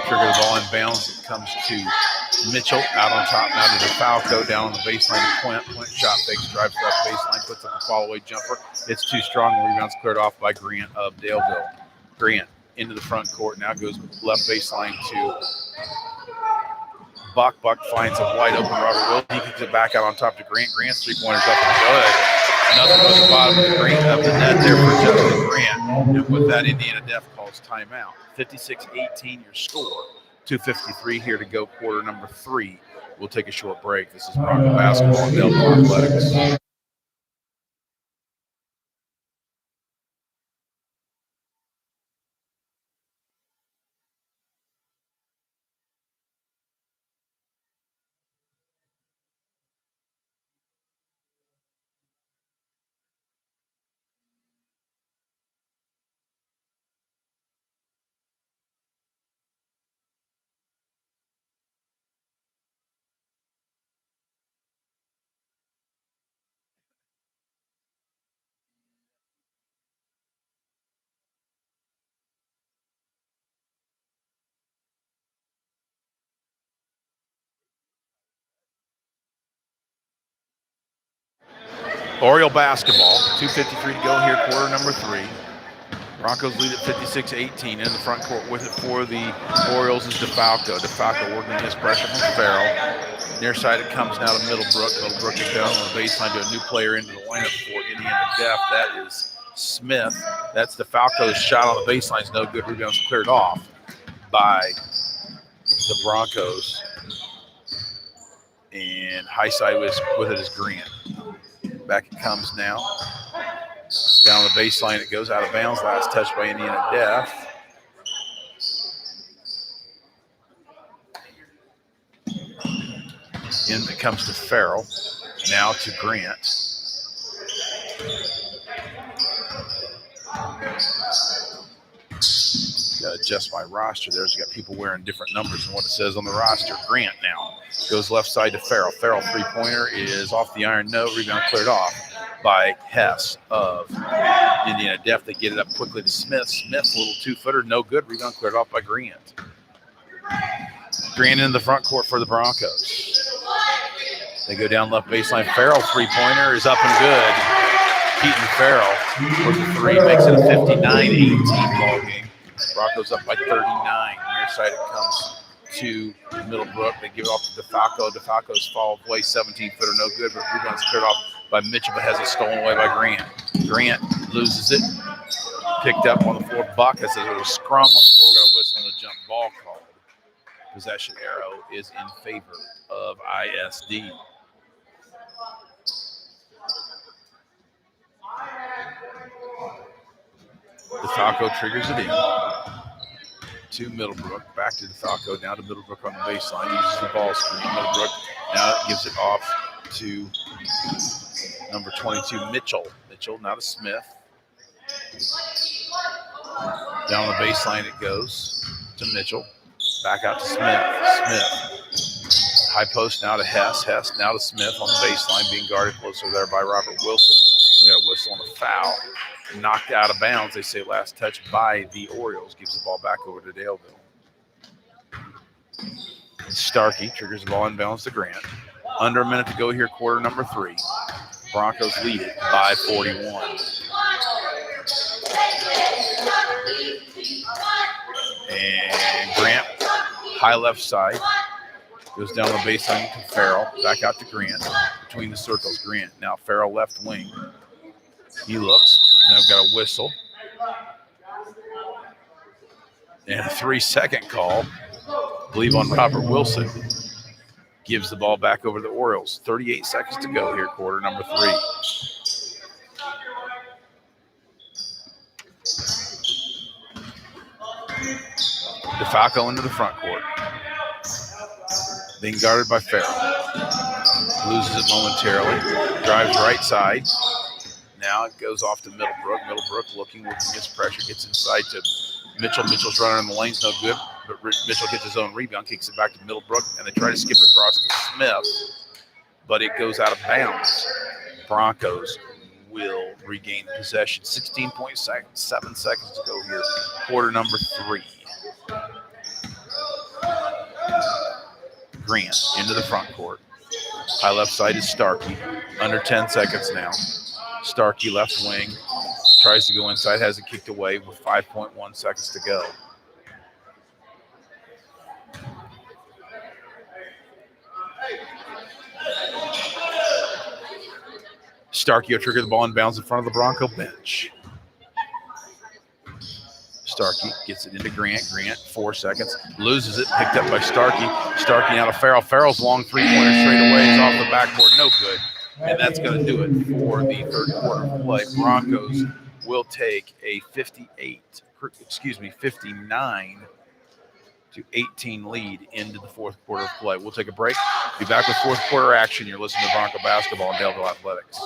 trigger the ball in bounds. It comes to Mitchell out on top now to DeFalco down on the baseline to Quint. Quint shot fakes, drives left baseline, puts up a fall-away jumper. It's too strong. The rebound's cleared off by Grant of Daleville. Grant into the front court now goes left baseline to Buck. Buck finds a wide open Robert Wilson. He kicks it back out on top to Grant. Grant's three-pointers up and good. Nothing but the bottom of the Grant up the net there for Justin Grant. And with that, Indiana Def calls timeout. 56-18 your score. 2:53 here to go, quarter number 3. We'll take a short break. This is Bronco Basketball and Daleville Athletics. Oriole basketball, 2:53 to go here, quarter number 3. Broncos lead at 56-18. In the front court with it for the Orioles is DeFalco. DeFalco working against pressure from Farrell. Near side it comes now to Middlebrook. Middlebrook is down on the baseline to a new player into the lineup for Indiana Def. That is Smith. That's DeFalco's shot on the baseline is no good. Rebound's cleared off by the Broncos. And high side with it is Grant. Back it comes now. Down the baseline, it goes out of bounds. Last touch by Indiana Def. In it comes to Farrell. Now to Grant. Got to adjust my roster there. I've got people wearing different numbers than what it says on the roster. Grant now goes left side to Farrell. Farrell three-pointer is off the iron. No, rebound cleared off by Hess of Indiana Def. They get it up quickly to Smith. Smith, a little two-footer, no good. Rebound cleared off by Grant. Grant in the front court for the Broncos. They go down left baseline. Farrell three-pointer is up and good. Keaton Farrell for the 3 makes it a 59-18 ball game. Broncos up by 39. Near side it comes to Middlebrook. They give it off to DeFalco. DeFalco's fall play, 17-footer, no good, but rebound's cleared off by Mitchell, but has it stolen away by Grant. Grant loses it. Picked up on the floor. Buck says there was a scrum on the floor. Got a whistle and a jump ball called. Possession arrow is in favor of ISD. DeFalco triggers it in to Middlebrook. Back to DeFalco. Down to Middlebrook on the baseline. Uses the ball screen. Middlebrook now gives it off to number 22, Mitchell. Mitchell now to Smith. Down the baseline it goes to Mitchell. Back out to Smith. Smith. High post now to Hess. Hess now to Smith on the baseline. Being guarded closer there by Robert Wilson. We got a whistle on a foul. Knocked out of bounds. They say last touch by the Orioles. Gives the ball back over to Daleville. Starkey triggers the ball inbounds to Grant. Under a minute to go here, quarter number 3. Broncos lead it by 41. And Grant, high left side, goes down the baseline to Farrell. Back out to Grant. Between the circles, Grant. Now Farrell left wing. He looks. Now we've got a whistle. And a 3-second call, I believe, on Robert Wilson. Gives the ball back over to the Orioles. 38 seconds to go here, quarter number 3. DeFalco into the front court. Being guarded by Farrell. Loses it momentarily. Drives right side. Now it goes off to Middlebrook. Middlebrook looking against pressure. Gets inside to Mitchell. Mitchell's running in the lane's no good. But Mitchell gets his own rebound. Kicks it back to Middlebrook. And they try to skip it across to Smith. But it goes out of bounds. Broncos will regain possession. 16.7 seconds to go here. Quarter number 3. Grant into the front court. High left side is Starkey. Under 10 seconds now. Starkey left wing. Tries to go inside. Has it kicked away with 5.1 seconds to go. Starkey will trigger the ball and bounce in front of the Bronco bench. Starkey gets it into Grant. Grant, 4 seconds. Loses it. Picked up by Starkey. Starkey out of Farrell. Farrell's long three-pointer straight away is off the backboard. No good. And that's going to do it for the third quarter play. Broncos will take a 59 to 18 lead into the fourth quarter of play. We'll take a break. Be back with fourth quarter action. You're listening to Bronco Basketball and Daleville Athletics.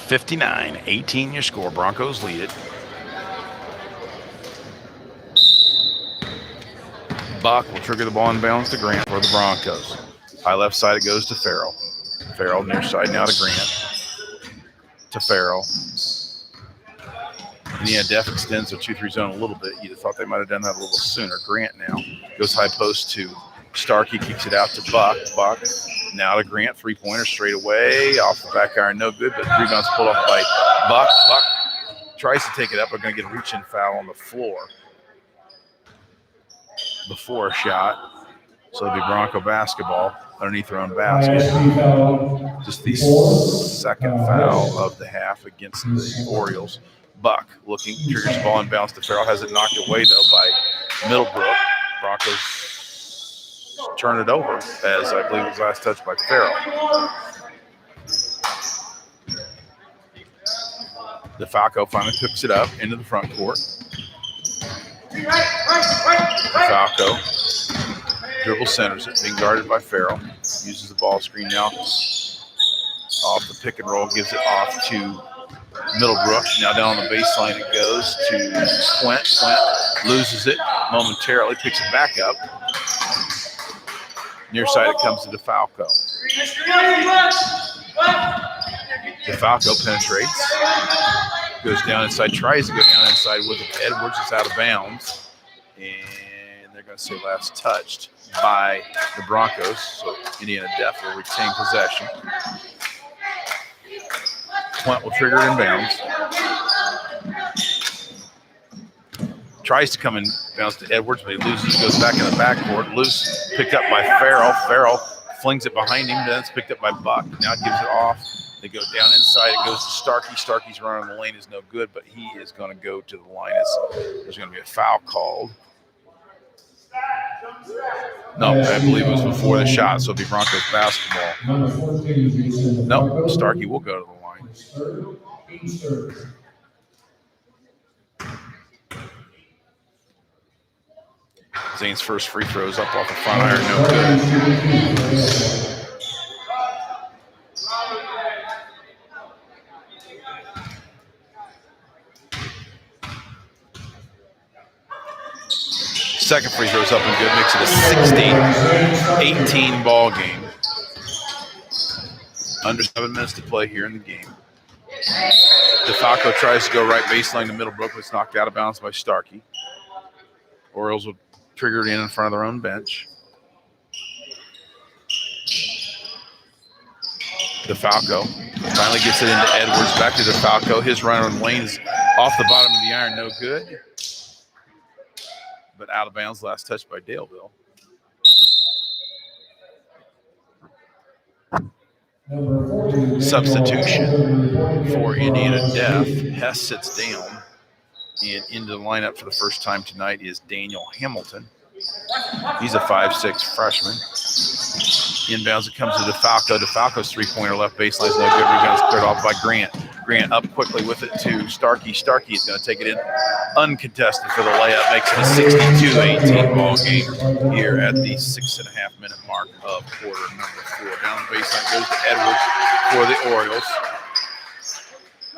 (59-18) your score. Broncos lead it. Buck will trigger the ball and bounce to Grant for the Broncos. High left side it goes to Farrell. Farrell near side now to Grant. To Farrell. Indiana Def extends the 2-3 zone a little bit. You'd have thought they might have done that a little sooner. Grant now goes high post to Starkey, kicks it out to Buck. Buck now to Grant, three-pointer straight away. Off the back iron, no good, but rebound's pulled off by Buck. Buck tries to take it up, but going to get a reach-in foul on the floor before a shot. So it'll be Bronco basketball underneath their own basket. Just the second foul of the half against the Orioles. Buck looking, triggers the ball and bounce to Farrell. Has it knocked away, though, by Middlebrook. Broncos turn it over, as I believe was last touched by Farrell. DeFalco finally picks it up into the front court. DeFalco dribble centers it, being guarded by Farrell. Uses the ball screen now. Off the pick and roll, gives it off to Middlebrook. Now down on the baseline it goes to Flint. Flint loses it momentarily, picks it back up. Near side it comes to DeFalco. DeFalco penetrates. Goes down inside, tries to go down inside with it. Edwards is out of bounds. And they're going to say last touched by the Broncos. So Indiana Def will retain possession. Flint will trigger it in bounds. Tries to come in bounce to Edwards, but he loses, goes back in the backcourt. Loose, picked up by Farrell. Farrell flings it behind him, then it's picked up by Buck. Now gives it off. They go down inside. It goes to Starkey. Starkey's running the lane is no good, but he is going to go to the line. There's going to be a foul called. No, I believe it was before the shot, so it'll be Broncos basketball. No, Starkey will go to the line. Zane's first free throws up off the front iron, no good. Second free throw's up and good, makes it a 16-18 ball game. Under 7 minutes to play here in the game. DeFalco tries to go right baseline to Middlebrook, but it's knocked out of bounds by Starkey. Orioles will trigger it in front of their own bench. DeFalco finally gets it into Edwards, back to DeFalco. His run on lane's off the bottom of the iron, no good. But out of bounds, last touch by Daleville. Substitution for Indiana Def. Hess sits down, and into the lineup for the first time tonight is Daniel Hamilton. He's a 5'6" freshman. Inbounds, it comes to DeFalco. DeFalco's three-pointer left baseline is no good. Rebound's cleared off by Grant. Grant up quickly with it to Starkey. Starkey is going to take it in uncontested for the layup. Makes it a 62-18 ball game here at the 6.5 minute mark of quarter number 4. Down the baseline goes to Edwards for the Orioles.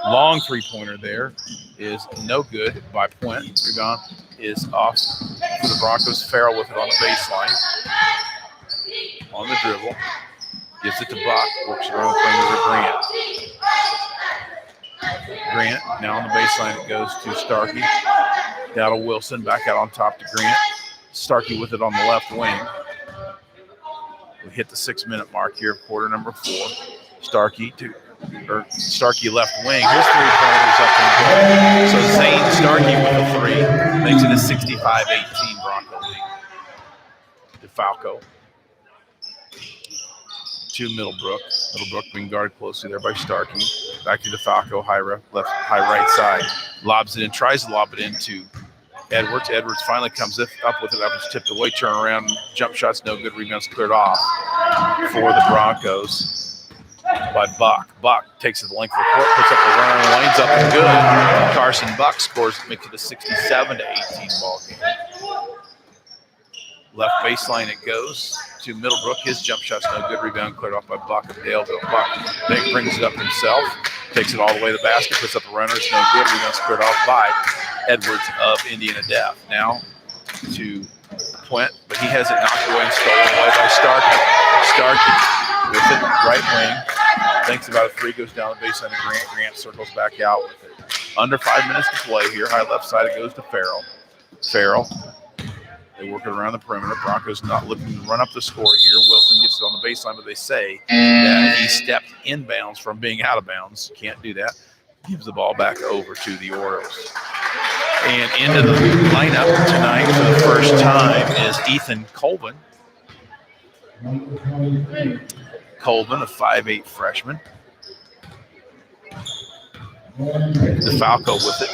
Long three-pointer there is no good by Puent. Rebound is off for the Broncos. Farrell with it on the baseline. On the dribble. Gives it to Buck. Works around the perimeter to Grant. Grant, now on the baseline, it goes to Starkey. Down to Wilson, back out on top to Grant. Starkey with it on the left wing. We hit the 6 minute mark here of quarter number 4. Starkey left wing. His three-pointers up and good. So Zane Starkey with a 3 makes it a 65-18 Bronco lead. DeFalco to Middlebrook. Middlebrook being guarded closely there by Starkey. Back to DeFalco, high right side. Lobs it in, tries to lob it into Edwards. Edwards finally comes up with it. It's tipped away, turn around, jump shots no good. Rebounds cleared off for the Broncos by Buck. Buck takes it the length of the court, puts up a run, and lanes up and good. Carson Buck scores, makes it a 67-18 ball game. Left baseline it goes to Middlebrook. His jump shot's no good. Rebound cleared off by Buck of Daleville. Buck brings it up himself. Takes it all the way to the basket. Puts up a runner. It's no good. Rebound cleared off by Edwards of Indiana Def. Now to Puent, but he has it knocked away and stolen away by Starkey. Starkey with it, right wing. Thinks about a 3, goes down the baseline to Grant. Grant circles back out with it. Under 5 minutes to play here. High left side, it goes to Farrell. Farrell. They work it around the perimeter. Broncos not looking to run up the score here. Wilson gets it on the baseline, but they say that he stepped inbounds from being out of bounds. Can't do that. Gives the ball back over to the Orioles. And into the lineup tonight for the first time is Ethan Colvin. Colvin, a 5'8" freshman. DeFalco with it.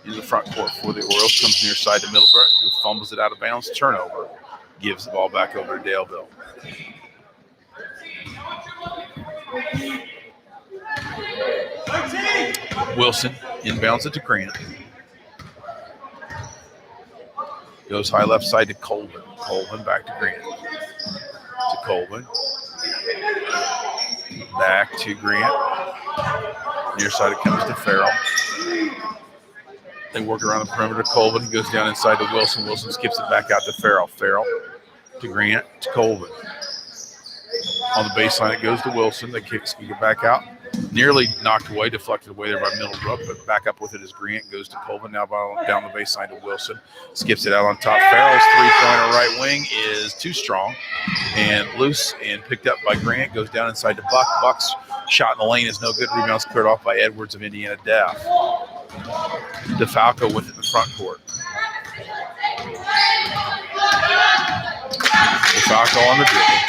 In the front court for the Orioles, comes near side to Middlebrook, who fumbles it out of bounds, turnover, gives the ball back over to Daleville. Wilson inbounds it to Grant. Goes high left side to Colvin. Colvin back to Grant. To Colvin. Back to Grant. Near side it comes to Farrell. They work around the perimeter. Colvin, he goes down inside to Wilson. Wilson skips it back out to Farrell. Farrell to Grant to Colvin. On the baseline, it goes to Wilson. The kicks can get back out. Nearly knocked away, deflected away there by Middlebrook, but back up with it as Grant goes to Colvin. Now down the baseline to Wilson. Skips it out on top. Farrell's three-pointer right wing is too strong and loose and picked up by Grant. Goes down inside to Buck. Buck's shot in the lane is no good. Rebounds cleared off by Edwards of Indiana Def. DeFalco with it in the front court. DeFalco on the dribble.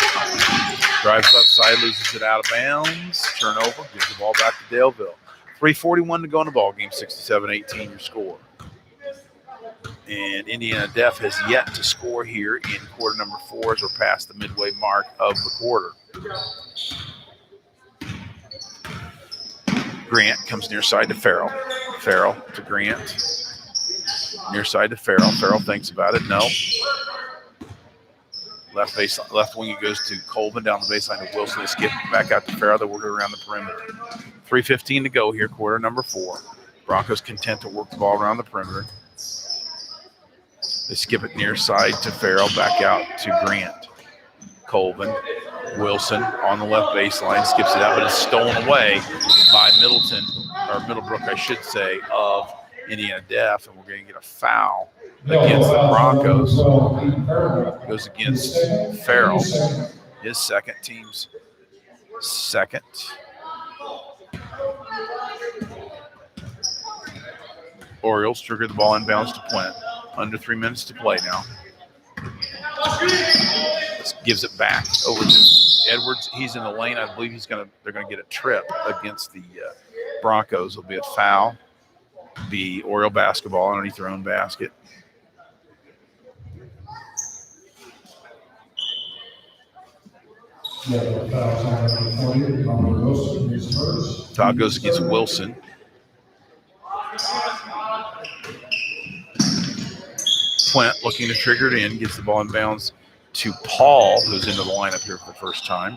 Drives left side, loses it out of bounds. Turnover, gives the ball back to Daleville. 3:41 to go in the ball game, 67-18 your score. And Indiana Def has yet to score here in quarter number 4 as we're past the midway mark of the quarter. Grant comes near side to Farrell. Farrell to Grant. Near side to Farrell. Farrell thinks about it. No. Left wing, it goes to Colvin down the baseline to Wilson. They skip back out to Farrell. They work it around the perimeter. 3:15 to go here, quarter number 4. Broncos content to work the ball around the perimeter. They skip it near side to Farrell, back out to Grant. Colvin, Wilson on the left baseline, skips it out, but it's stolen away by Middlebrook, I should say, of Indiana Def, and we're going to get a foul against the Broncos. Goes against Farrell, his second, team's second. Orioles trigger the ball inbounds to Puent. Under 3 minutes to play now. Gives it back over to Edwards. He's in the lane. I believe they're going to get a trip against the Broncos. It'll be a foul. Be Oriole basketball underneath their own basket. Foul goes against Wilson. Puent looking to trigger it in, gets the ball in bounds to Paul, who's into the lineup here for the first time.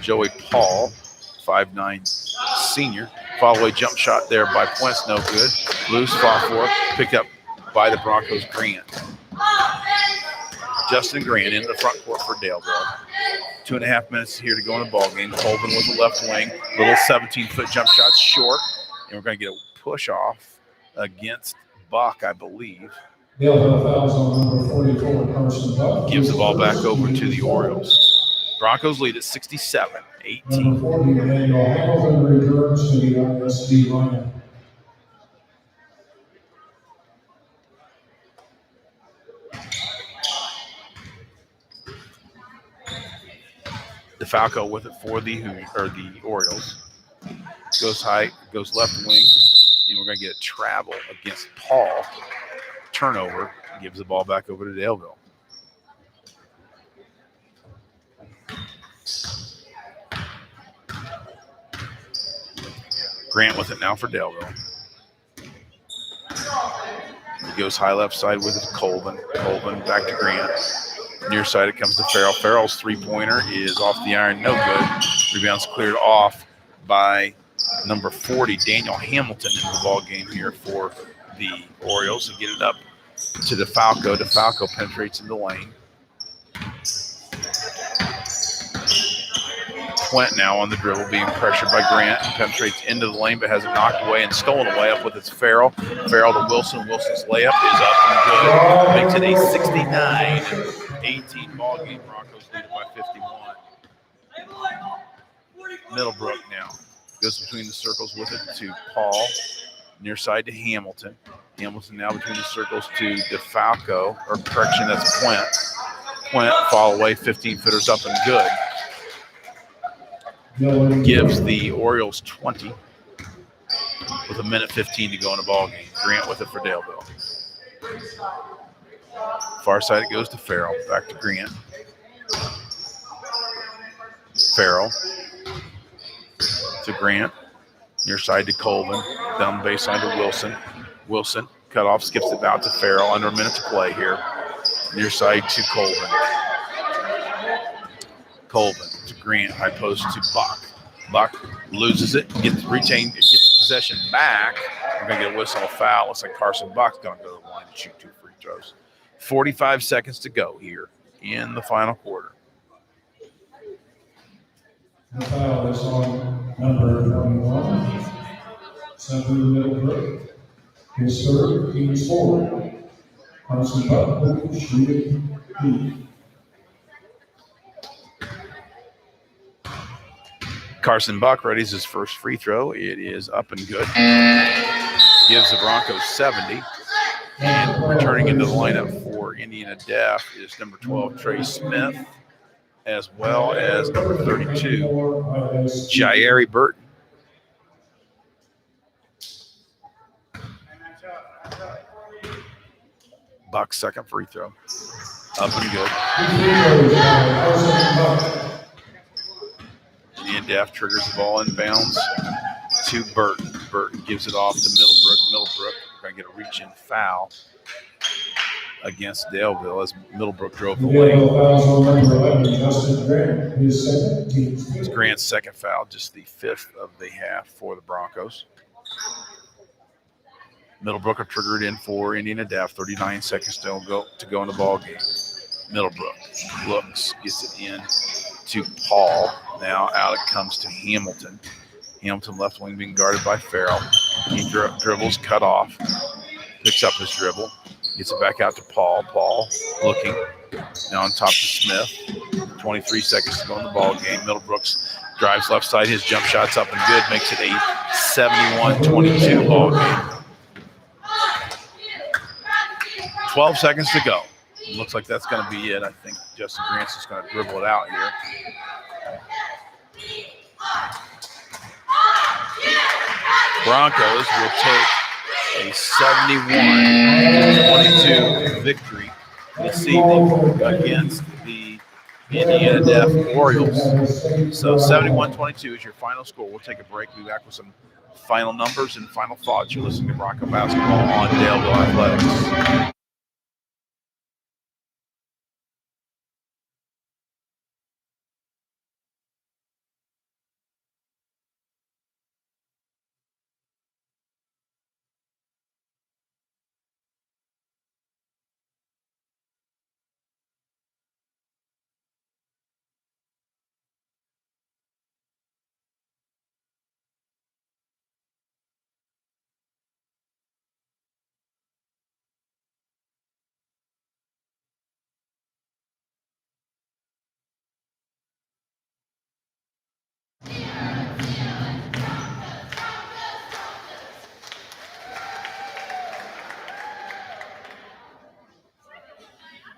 Joey Paul, 5'9" senior. Follow-away jump shot there by Puent's no good. Loose, fought for, picked up by the Broncos' Grant. Justin Grant in the front court for Daleville. 2.5 minutes here to go in the ball game. Colvin with the left wing. Little 17-foot jump shot short. And we're going to get a push off against Buck, I believe. Gives the ball back over to the Orioles. Broncos lead at 67-18. DeFalco with it for the Orioles. Goes high, goes left wing, and we're going to get a travel against Paul. Turnover, gives the ball back over to Daleville. Grant with it now for Daleville. He goes high left side with it to Colvin. Colvin back to Grant. Near side it comes to Farrell. Farrell's three-pointer is off the iron, no good. Rebound's cleared off by number 40, Daniel Hamilton, in the ball game here for the Orioles, and get it up to DeFalco. DeFalco penetrates in the lane. Puent now on the dribble, being pressured by Grant, and penetrates into the lane, but has it knocked away and stolen away. Up with its Farrell. Farrell to Wilson. Wilson's layup is up and good. Makes it a 69-18 ball game. Broncos lead by 51. Middlebrook now goes between the circles with it to Paul. Near side to Hamilton. Hamilton now between the circles to DeFalco, or correction, that's Puent. Puent, fall away, 15-footers up and good. Gives the Orioles 20 with 1:15 to go in the ball game. Grant with it for Daleville. Far side it goes to Farrell. Back to Grant. Farrell to Grant. Near side to Colvin. Down baseline to Wilson. Wilson cut off, skips it out to Farrell. Under a minute to play here. Near side to Colvin. Colvin to Grant. High post to Buck. Buck loses it. Gets possession back. We're going to get a whistle, foul. Looks like Carson Buck's going to go to the line to shoot 2 free throws. 45 seconds to go here in the final quarter. The foul is on number 21, Senator Middlebrook. His third, team's forward. Carson Buck will shoot it. Carson Buck readies his first free throw. It is up and good. Gives the Broncos 70. And returning into the lineup for Indiana Def is number 12, Trey Smith, as well as number 32, Jairi Burton. Buck's second free throw. Up and good. Indiana Def triggers the ball in bounds to Burton. Burton gives it off to Middlebrook. Middlebrook going to get a reach-in foul against Daleville as Middlebrook drove the Daleville lane. fouls on number 11, Justin Grant, his second, team's It's fifth. Grant's second foul, just the fifth of the half for the Broncos. Middlebrook are triggered in for Indiana Def. 39 seconds to go in the ball game. Middlebrook looks, gets it in to Paul. Now out it comes to Hamilton. Hamilton left wing being guarded by Farrell. He dribbles, cut off, picks up his dribble, gets it back out to Paul. Paul looking, now on top to Smith. 23 seconds to go in the ball game. Middlebrooks drives left side, his jump shot's up and good, makes it a 71-22 ball game. 12 seconds to go. Looks like that's going to be it. I think Justin Grant's just going to dribble it out here. Broncos will take a 71-22 victory this evening against the Indiana Def Orioles. So 71-22 is your final score. We'll take a break. We'll be back with some final numbers and final thoughts. You're listening to Bronco Basketball on Daleville Athletics.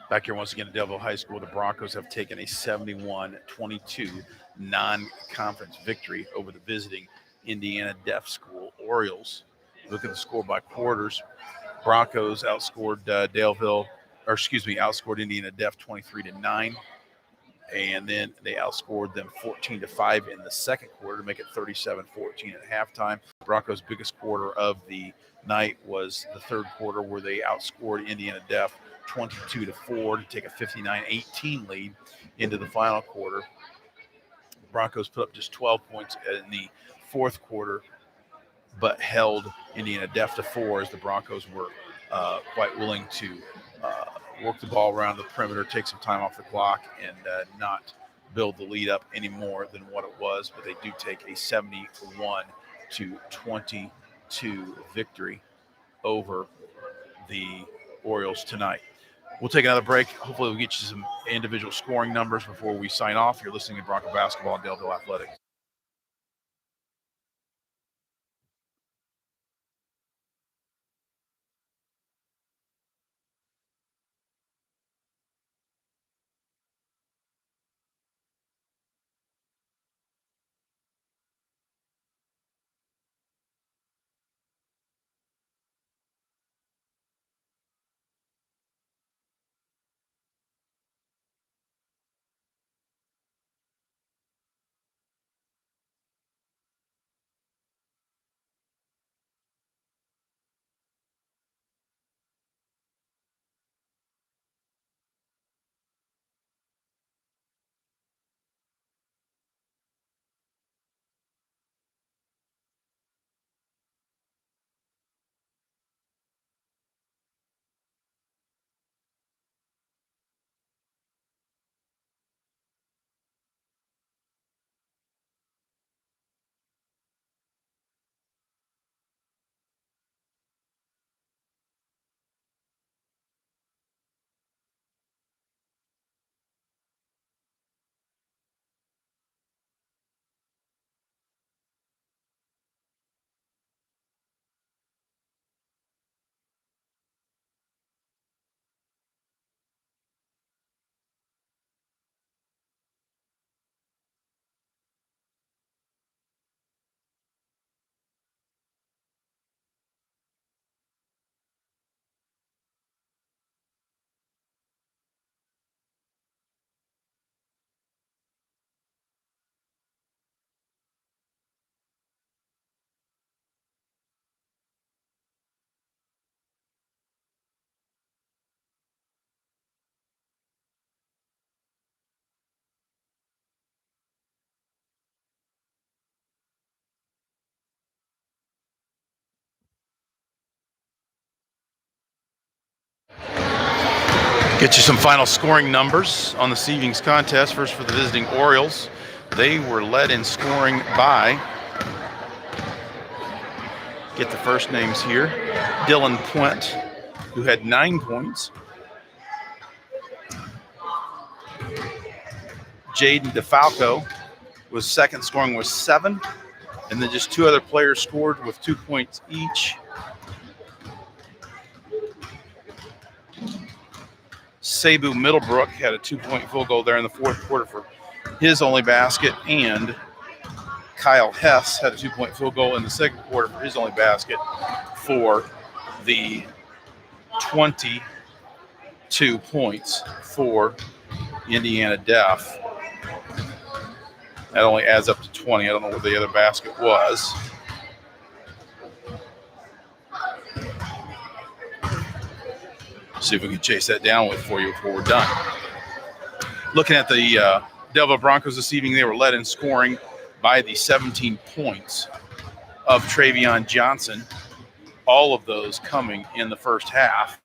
Back here once again at Daleville High School, the Broncos have taken a 71-22 non-conference victory over the visiting Indiana Deaf School Orioles. Look at the score by quarters. Broncos outscored outscored Indiana Deaf 23-9. And then they outscored them 14-5 in the second quarter to make it 37-14 at halftime. Broncos' biggest quarter of the night was the third quarter, where they outscored Indiana Def 22-4 to take a 59-18 lead into the final quarter. Broncos put up just 12 points in the fourth quarter, but held Indiana Def to 4 as the Broncos were quite willing to work the ball around the perimeter, take some time off the clock, and not build the lead up any more than what it was. But they do take a 71-22 victory over the Orioles tonight. We'll take another break. Hopefully we'll get you some individual scoring numbers before we sign off. You're listening to Bronco Basketball and Daleville Athletics. Get you some final scoring numbers on this evening's contest. First for the visiting Orioles. They were led in scoring by, get the first names here, Dylan Puente, who had 9 points. Jaden DeFalco was second, scoring with 7. And then just 2 other players scored with 2 points each. Sabu Middlebrook had a 2-point field goal there in the fourth quarter for his only basket, and Kyle Hess had a 2-point field goal in the second quarter for his only basket for the 22 points for Indiana Def. That only adds up to 20. I don't know what the other basket was. See if we can chase that down for you before we're done. Looking at the Delville Broncos this evening, they were led in scoring by the 17 points of Travion Johnson, all of those coming in the first half.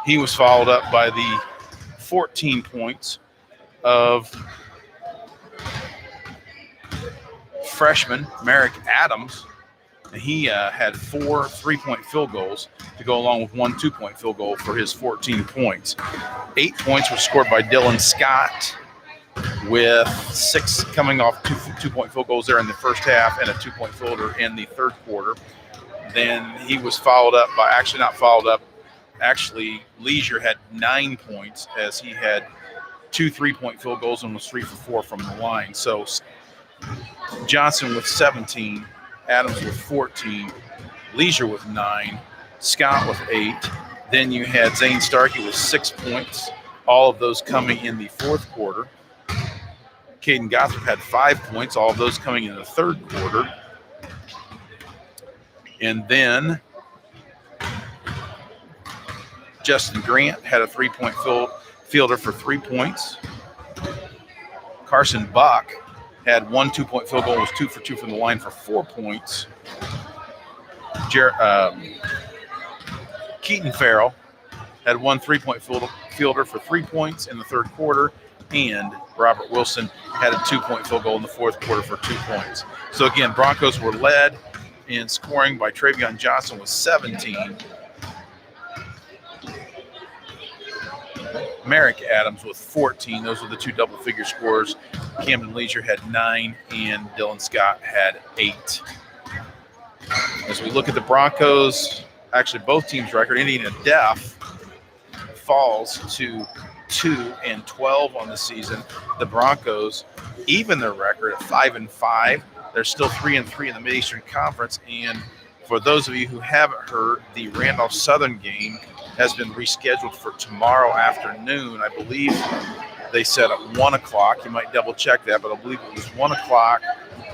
He was followed up by the 14 points of freshman Merrick Adams. And he had 4 3-point field goals to go along with 1 2-point field goal for his 14 points. 8 points were scored by Dylan Scott, with 6 coming off 2 2-point field goals there in the first half and a 2-point fielder in the third quarter. Then he was followed up by, actually not followed up, actually Leisure had 9 points as he had 2 3-point field goals and was 3 for 4 from the line. So Johnson with 17, Adams with 14, Leisure with 9, Scott with 8. Then you had Zane Starkey with 6 points, all of those coming in the fourth quarter. Caden Gothrop had 5 points, all of those coming in the third quarter. And then Justin Grant had a 3-point fielder for 3 points. Carson Buck had 1 2-point field goal, was 2 for 2 from the line for 4 points. Keaton Farrell had 1 3-point fielder for 3 points in the third quarter, and Robert Wilson had a 2-point field goal in the fourth quarter for 2 points. So again, Broncos were led in scoring by Travion Johnson with 17. Merrick Adams with 14. Those were the 2 double-figure scores. Camden Leisure had 9, and Dylan Scott had 8. As we look at the Broncos, actually both teams' record, Indiana Def falls to 2-12 on the season. The Broncos even their record at 5-5. They're still 3-3 in the Mid-Eastern Conference. And for those of you who haven't heard, the Randolph Southern game has been rescheduled for tomorrow afternoon. I believe they said at 1 o'clock. You might double check that, but I believe it was 1 o'clock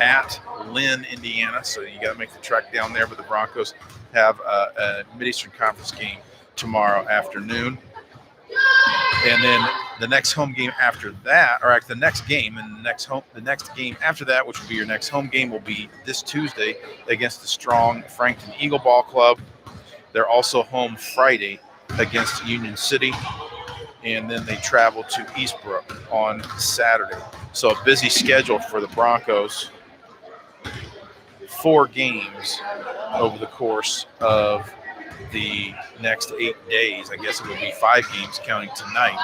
at Lynn, Indiana. So you got to make the trek down there. But the Broncos have a Mid-Eastern Conference game tomorrow afternoon. And then the next home game after that, or the next game, and the next game after that, which will be your next home game, will be this Tuesday against the strong Frankton Eagle Ball Club. They're also home Friday against Union City, and then they travel to Eastbrook on Saturday. So a busy schedule for the Broncos. 4 games over the course of the next 8 days. I guess it would be 5 games counting tonight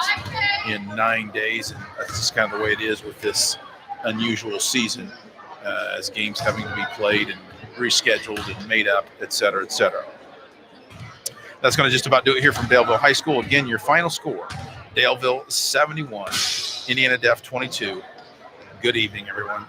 in 9 days. And that's just kind of the way it is with this unusual season, as games having to be played and rescheduled and made up, et cetera, et cetera. That's going to just about do it here from Daleville High School. Again, your final score, Daleville 71, Indiana Def 22. Good evening, everyone.